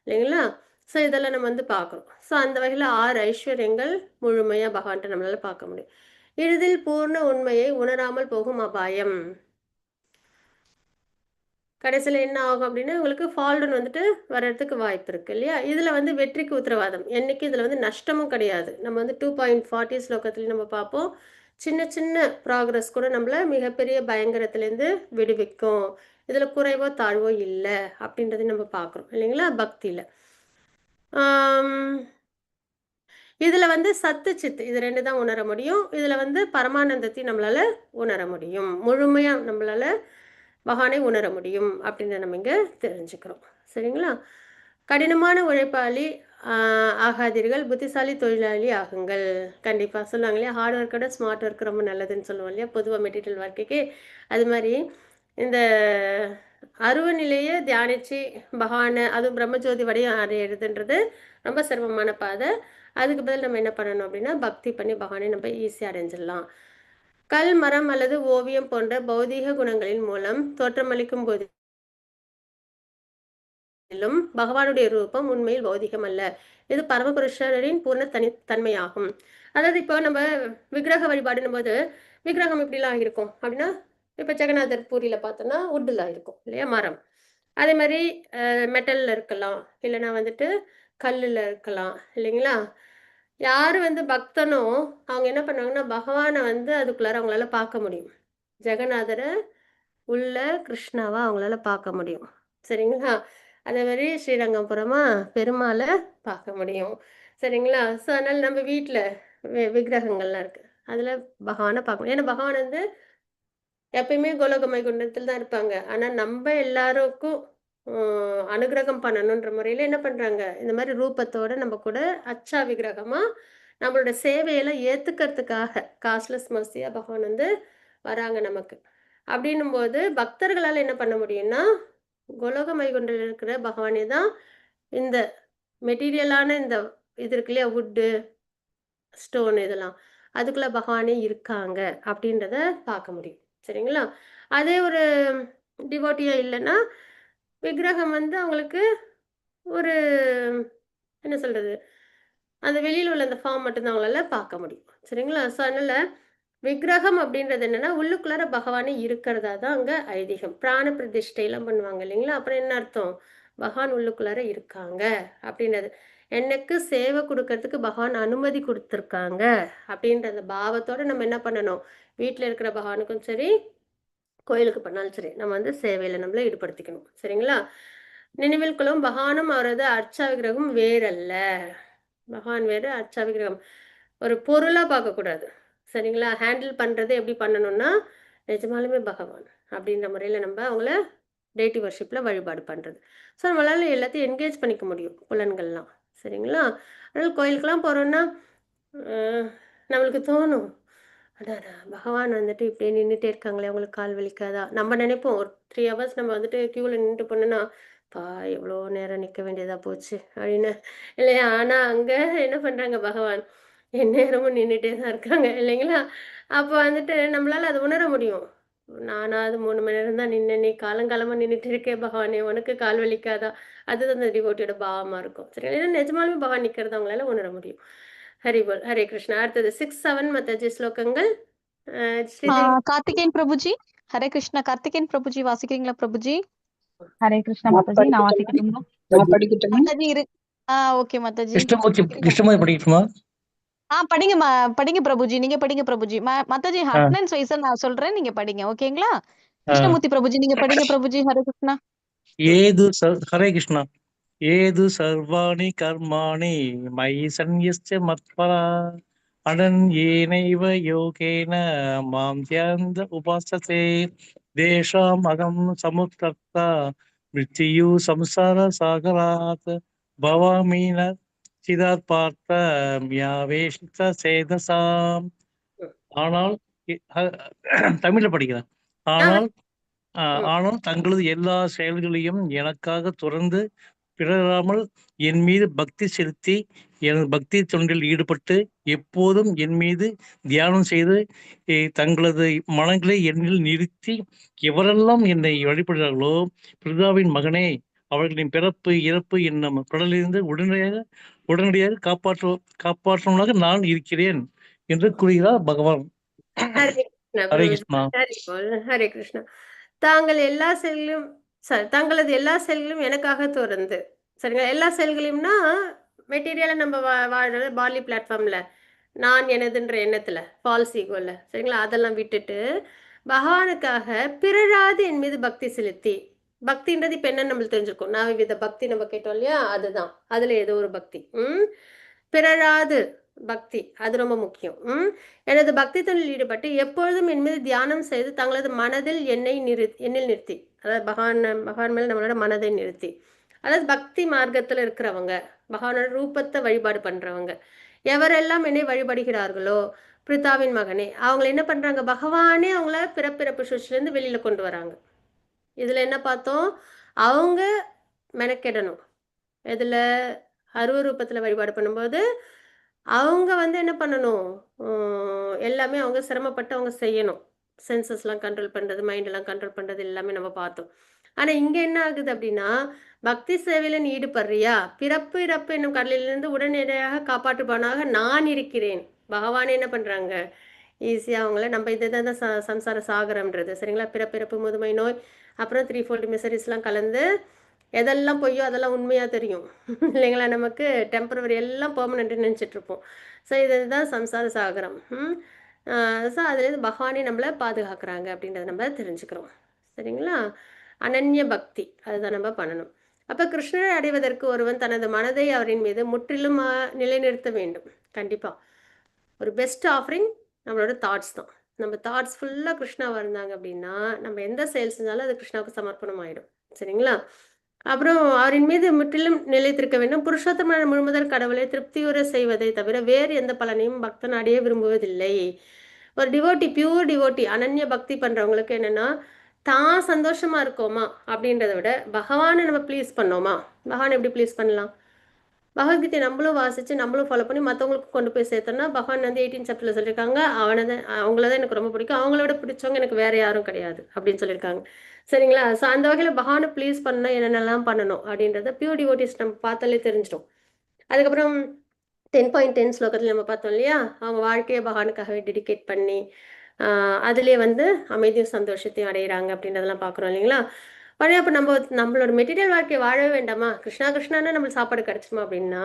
இல்லைங்களா? ஸோ இதெல்லாம் நம்ம வந்து பார்க்குறோம். ஸோ அந்த வகையில 6 ஐஸ்வர்யங்கள் முழுமையா பகவான்ட்ட நம்மளால பார்க்க முடியும். இறுதியில் பூர்ண உண்மையை உணராமல் போகும் அபாயம். கடைசியில என்ன ஆகும் அப்படின்னா, உங்களுக்கு ஃபால்டன் வந்துட்டு வர்றதுக்கு வாய்ப்பு இருக்கு இல்லையா? இதுல வந்து வெற்றிக்கு உத்தரவாதம். என்னைக்கும் இதுல வந்து நஷ்டமும் கிடையாது. நம்ம வந்து 2.40 ஸ்லோகத்திலயும் நம்ம பார்ப்போம். சின்ன சின்ன ப்ராக்ரஸ் கூட நம்மள மிகப்பெரிய பயங்கரத்திலேருந்து விடுவிக்கும். இதுல குறைவோ தாழ்வோ இல்ல அப்படின்றத நம்ம பார்க்குறோம் இல்லைங்களா? பக்தியில. ஆம். இதுல வந்து சத்து, சித்து இது 2 தான் உணர முடியும். இதுல வந்து பரமானந்தத்தையும் நம்மளால உணர முடியும். முழுமையா நம்மளால பகவானை உணர முடியும் அப்படின்றத நம்ம இங்க தெரிஞ்சுக்கிறோம். சரிங்களா? கடினமான உழைப்பாளி ஆகாதீர்கள், புத்திசாலி தொழிலாளி ஆகுங்கள். கண்டிப்பா சொல்லுவாங்க இல்லையா? ஹார்ட் ஒர்க்கோட ஸ்மார்ட் ஒர்க் ரொம்ப நல்லதுன்னு சொல்லுவோம் இல்லையா? பொதுவா மெட்டீரியல் வாழ்க்கைக்கு. அது மாதிரி இந்த அருவ நிலையை தியானிச்சு பகவானை அதுவும் பிரம்மஜோதி வடையும் அடையிறதுன்றது ரொம்ப சிரமமான பாதை. அதுக்கு பதில் நம்ம என்ன பண்ணணும் அப்படின்னா பக்தி பண்ணி பகவானை நம்ம ஈஸியாக அடைஞ்சிடலாம். கல், மரம் அல்லது ஓவியம் போன்ற பௌதீக குணங்களின் மூலம் தோற்றமளிக்கும் போதிலும் பகவானுடைய ரூபம் உண்மையில் பௌதிகம் அல்ல. இது பரமபுருஷரின் பூர்ண தன்மையாகும். அதாவது இப்போ நம்ம விக்கிரக வழிபாடுன்னும் போது விக்கிரகம் எப்படிலாம் இருக்கும் அப்படின்னா, இப்போ ஜெகநாதர் பூரியில பார்த்தோம்னா உட்டுல இருக்கும் இல்லையா? மரம். அதே மாதிரி மெட்டல்ல இருக்கலாம், இல்லைன்னா வந்துட்டு கல்லுல இருக்கலாம் இல்லைங்களா? யாரு வந்து பக்தனோ அவங்க என்ன பண்ணுவாங்கன்னா பகவானை வந்து அதுக்குள்ளார அவங்களால பார்க்க முடியும். ஜெகநாதரை உள்ள கிருஷ்ணாவா அவங்களால பார்க்க முடியும். சரிங்களா? அதே மாதிரி ஸ்ரீரங்கபுரமா பெருமாளை பார்க்க முடியும். சரிங்களா? ஸோ அதனால நம்ம வீட்டில் விக்கிரகங்கள்லாம் இருக்கு. அதில் பகவானை பார்க்க முடியும். ஏன்னா பகவான் வந்து எப்பயுமே கோலோக வைகுண்டத்தில் தான் இருப்பாங்க. ஆனா நம்ம எல்லாருக்கும் அனுகிரகம் பண்ணணுன்ற முறையில என்ன பண்றாங்க? இந்த மாதிரி ரூபத்தோட நம்ம கூட அச்சா விக்கிரகமா நம்மளோட சேவையெல்லாம் ஏத்துக்கிறதுக்காக காஸ்ட்லெஸ் மர்சியா பகவான் வந்து வராங்க நமக்கு. அப்படின்னும் போது பக்தர்களால என்ன பண்ண முடியும்னா, கோலோக வைகுண்டத்தில் இருக்கிற பகவானே தான் இந்த மெட்டீரியலான இந்த இது இருக்கு இல்லையா? வுட்டு, ஸ்டோன் இதெல்லாம். அதுக்குள்ள பகவானே இருக்காங்க அப்படின்றத பார்க்க முடியும். சரிங்களா? அதே ஒரு டிவோட்டியா இல்லைன்னா, விக்கிரகம் வந்து அவங்களுக்கு ஒரு என்ன சொல்றது? அந்த வெளியில உள்ள அந்த ஃபார்ம் மட்டும் தான் அவங்களால பார்க்க முடியும். சரிங்களா? ஸோ அதனால விக்கிரகம் அப்படின்றது என்னன்னா, உள்ளுக்குள்ளார பகவானே இருக்கிறதா தான் அங்க ஐதீகம். பிராண பிரதிஷ்டைலாம் பண்ணுவாங்க இல்லைங்களா? அப்புறம் என்ன அர்த்தம்? பகவான் உள்ளுக்குள்ளார இருக்காங்க அப்படின்றது. எனக்கு சேவை கொடுக்கறதுக்கு பகவான் அனுமதி கொடுத்துருக்காங்க அப்படின்ற அந்த பாவத்தோட நம்ம என்ன பண்ணணும்? வீட்ல இருக்கிற பகவானுக்கும் சரி, கோயிலுக்கு பண்ணாலும் சரி, நம்ம வந்து சேவையில நம்மள ஈடுபடுத்திக்கணும். சரிங்களா? நினைவில் கொள்ளவும் பகவானும் அவரது அர்ச்சா விக்கிரகம் வேறல்ல. பகவான் வேறு, அர்ச்சா விக்கிரகம் ஒரு பொருளா பார்க்கக்கூடாது. சரிங்களா? ஹேண்டில் பண்றது எப்படி பண்ணணும்னா, நிஜமாலுமே பகவான் அப்படின்ற முறையில நம்ம அவங்கள டெய்டி வர்ஷிப்ல வழிபாடு பண்றது. ஸோ நம்மளால எல்லாத்தையும் என்கேஜ் பண்ணிக்க முடியும் புலன்கள்லாம். சரிங்களா? அதனால கோயிலுக்கெல்லாம் போறோம்னா, நம்மளுக்கு தோணும். அடடா! பகவான் வந்துட்டு இப்படியே நின்னுட்டே இருக்காங்களே! அவங்களுக்கு கால் வலிக்காதா? நம்ம நினைப்போம் ஒரு 3 ஹவர்ஸ் நம்ம வந்துட்டு கியூல நின்னுட்டு போனோம்னா, "அப்பா எவ்வளோ நேரம் நிக்க வேண்டியதா போச்சு" அப்படின்னு. இல்லையா? ஆனா அங்க என்ன பண்றாங்க பகவான், எந்நேரமும் நின்னுட்டே தான் இருக்காங்க இல்லைங்களா? அப்போ வந்துட்டு நம்மளால அது உணர முடியும். நானாவது 3 மணி நேரம் தான் நின்னேன், நீ காலங்காலமா நின்னுட்டு இருக்கே பகவானே, உனக்கு கால் வலிக்காதா? அதுதான் அந்த டிவோட்டியோட பாவமா இருக்கும். சரி, ஏன்னா நிஜமாலுமே பகவான் நிக்கிறத அவங்களால உணர முடியும். ஹரி போல், ஹரே கிருஷ்ணா. அடுத்தது 6, 7 மத்தாஜி ஸ்லோகங்கள். ஸ்ரீதேவி. கார்த்திகேயன் பிரபுஜி, ஹரே கிருஷ்ணா. கார்த்திகேயன் பிரபுஜி வாசிக்கிறீங்களா பிரபுஜி? ஹரே கிருஷ்ணா மாதாஜி, நான் வாசிக்கட்டுங்களா? நான் படிக்கட்டுமா? மாதாஜி இரு. ஓகே மாதாஜி. கிருஷ்ணமூர்த்தி படிக்கட்டுமா? படிங்க படிங்க பிரபுஜி, நீங்க படிங்க பிரபுஜி. மாதாஜி அட்டெண்டன்ஸ் வைஸா நான் சொல்றேன், நீங்க படிங்க ஓகேங்களா? கிருஷ்ணமூர்த்தி பிரபுஜி நீங்க படிங்க பிரபுஜி. ஹரே கிருஷ்ணா. ஹரே கிருஷ்ணா. ஏது சர்வாணி கர்மாணி மயி சந்நியஸ்ய மத்பரா அனன்யேனைவ யோகேன மாம் த்யந்த உபாசதே தேஷாம் அகம் சமுத்ரக்தா மிருத்யு சம்சார சாகராத் பவாமீன சிதாத் பார்த்த மியாவேஷித சேதசாம். ஆனால் தமிழ்ல படிக்கிறேன். ஆனால் தங்களது எல்லா செயல்களையும் எனக்காக தொடர்ந்து பிறராமல் என் மீது பக்தி செலுத்தி எனது பக்தி தொண்டில் ஈடுபட்டு எப்போதும் என் மீது தியானம் செய்து தங்களது மனங்களை என்னில் நிறுத்தி எவரெல்லாம் என்னை வழிபடுகிறார்களோ, பிதாவின் மகனே, அவர்களின் பிறப்பு இறப்பு என்னும் கடலிலிருந்து உடனடியாக காப்பாற்றுவனாக நான் இருக்கிறேன் என்று கூறுகிறார் பகவான். ஹரே கிருஷ்ணா ஹரே பிரபுஜி. கிருஷ்ணா. ஹரி போல், ஹரே கிருஷ்ணா. தங்களது எல்லா செயல்களும் எனக்காக தொடர்ந்து, சரிங்களா? எல்லா செயல்களையும்னா மெட்டீரியலை நம்ம வாழ்ற பாலி பிளாட்ஃபார்ம்ல நான் எனதுன்ற எண்ணத்துல ஃபால்ஸ் ஈகோல, சரிங்களா? அதெல்லாம் விட்டுட்டு பகவானுக்காக பிறராது என் மீது பக்தி செலுத்தி, பக்தின்றது இப்ப என்னன்னு நம்மளுக்கு தெரிஞ்சிருக்கும். நான் வித பக்தி நம்ம கேட்டோம் இல்லையா, அதுதான். அதுல ஏதோ ஒரு பக்தி. பிறராது பக்தி, அது ரொம்ப முக்கியம். எனது பக்தி தொழில் ஈடுபட்டு எப்பொழுதும் என் மீது தியானம் செய்து தங்களது மனதில் என்னில் நிறுத்தி, அதாவது பகவான் மேல் நம்மளோட மனதை நிறுத்தி, அதாவது பக்தி மார்க்கத்துல இருக்கிறவங்க, பகவானோட ரூபத்தை வழிபாடு பண்றவங்க, எவரெல்லாம் என்னை வழிபடுகிறார்களோ, பிதாவின் மகனே, அவங்களை என்ன பண்றாங்க? பகவானே அவங்கள பிறப்பிறப்பு சுழற்சியிலேருந்து வெளியில கொண்டு வராங்க. இதுல என்ன பார்த்தோம்? அவங்க மெனக்கெடணும். இதுல அருவ ரூபத்துல வழிபாடு பண்ணும்போது அவங்க என்ன பண்ணணும்? எல்லாமே அவங்க சிரமப்பட்டு அவங்க செய்யணும். சென்சஸ்லாம் கண்ட்ரோல் பண்றது, மைண்டெல்லாம் கண்ட்ரோல் பண்றது எல்லாமே நம்ம பார்த்தோம். ஆனா இங்க என்ன ஆகுது அப்படின்னா, பக்தி சேவையில நீ ஈடுபடுறியா, பிறப்பு இறப்பு என்னும் கடலிலிருந்து உடனடியாக காப்பாற்றுபவனாக நான் இருக்கிறேன். பகவான் என்ன பண்றாங்க? ஈஸியா அவங்கள நம்ம இதுதான் சம்சார சாகரம்ன்றது, சரிங்களா? பிறப்பிறப்பு முதுமை நோய், அப்புறம் 3 மிசரிஸ்லாம் கலந்து எதெல்லாம் பொய்யோ அதெல்லாம் உண்மையா தெரியும் இல்லைங்களா? நமக்கு டெம்பரவரி எல்லாம் பெர்மனன்ட்னு நினச்சிட்டு இருப்போம். ஸோ இதுதான் சம்சார சாகரம். ஸோ அதுலேருந்து பகவானே நம்மளை பாதுகாக்கிறாங்க அப்படின்றத நம்ம தெரிஞ்சுக்கிறோம், சரிங்களா? அனன்ய பக்தி அதுதான் நம்ம பண்ணணும். அப்போ கிருஷ்ணரை அடைவதற்கு ஒருவன் தனது மனதை அவரின் மீது முற்றிலும் நிலைநிறுத்த வேண்டும். கண்டிப்பாக ஒரு பெஸ்ட் ஆஃபரிங் நம்மளோட தாட்ஸ் தான். நம்ம தாட்ஸ் ஃபுல்லாக கிருஷ்ணாவாக இருந்தாங்க அப்படின்னா நம்ம எந்த செயல் செஞ்சாலும் அது கிருஷ்ணாவுக்கு சமர்ப்பணம் ஆகிடும், சரிங்களா? அப்புறம் அவரின் மீது முற்றிலும் நிலைத்திருக்க வேண்டும். புருஷோத்தம முழுமுதல் கடவுளை திருப்தியுற செய்வதை தவிர வேறு எந்த பலனையும் பக்தன் அடைய விரும்புவதில்லை. ஒரு டிவோட்டி, பியூர் டிவோட்டி, அனன்ய பக்தி பண்றவங்களுக்கு என்னன்னா, தான் சந்தோஷமா இருக்கோமா அப்படின்றத விட பகவானை நம்ம ப்ளீஸ் பண்ணோமா. பகவான் எப்படி ப்ளீஸ் பண்ணலாம்? பகவத்கீதை நம்மளும் வாசிச்சு நம்மளும் ஃபாலோ பண்ணி மற்றவங்களுக்கு கொண்டு போய் சேர்த்தோம்னா, பகவான் 18 சாப்டர்ல சொல்லியிருக்காங்க, அவங்களதான் எனக்கு ரொம்ப பிடிக்கும், அவங்களோட பிடிச்சவங்க எனக்கு வேற யாரும் கிடையாது அப்படின்னு சொல்லியிருக்காங்க, சரிங்களா? ஸோ அந்த வகையில் பகவானை ப்ளீஸ் பண்ணணும், என்னென்னலாம் பண்ணணும் அப்படின்றத பியூர் டிவோட்டிஸ் நம்ம பார்த்தாலே தெரிஞ்சிடும். அதுக்கப்புறம் 10.10 ஸ்லோகத்தில் நம்ம பார்த்தோம் இல்லையா, அவங்க வாழ்க்கையை பகவானுக்காகவே டெடிகேட் பண்ணி அதுலேயே அமைதியும் சந்தோஷத்தையும் அடைகிறாங்க அப்படின்றதெல்லாம் பார்க்குறோம் இல்லைங்களா? உடனே அப்போ நம்மளோட மெட்டீரியல் வாழ்க்கையை வாழவே வேண்டாமா? கிருஷ்ணான்னா நம்மளுக்கு சாப்பாடு கிடைச்சிமா அப்படின்னா,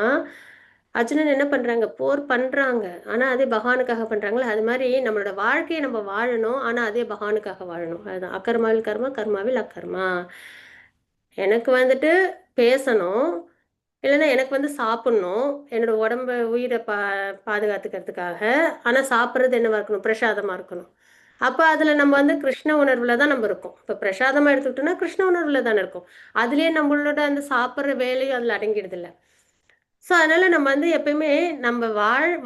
அர்ஜுனன் என்ன பண்ணுறாங்க? போர் பண்ணுறாங்க, ஆனால் அதே பகவானுக்காக பண்ணுறாங்களே. அது மாதிரி நம்மளோட வாழ்க்கையை நம்ம வாழணும், ஆனால் அதே பகவானுக்காக வாழணும். அதுதான் அக்கர்மாவில் கர்மா, கர்மாவில் அக்கர்மா. எனக்கு பேசணும், இல்லைன்னா எனக்கு சாப்பிட்ணும், என்னோட உடம்ப உயிரை பாதுகாத்துக்கிறதுக்காக. ஆனால் சாப்பிட்றது என்னவா இருக்கணும்? பிரசாதமாக இருக்கணும். அப்போ அதில் நம்ம கிருஷ்ண உணர்வில் தான் நம்ம இருக்கோம். இப்போ பிரசாதமாக எடுத்துக்கிட்டோம்னா கிருஷ்ண உணர்வில் தானே இருக்கும். அதுலேயே நம்மளோட அந்த சாப்பிட்ற வேலையும் அதில் அடங்கிடுதில்ல. ஸோ அதனால் நம்ம எப்பயுமே நம்ம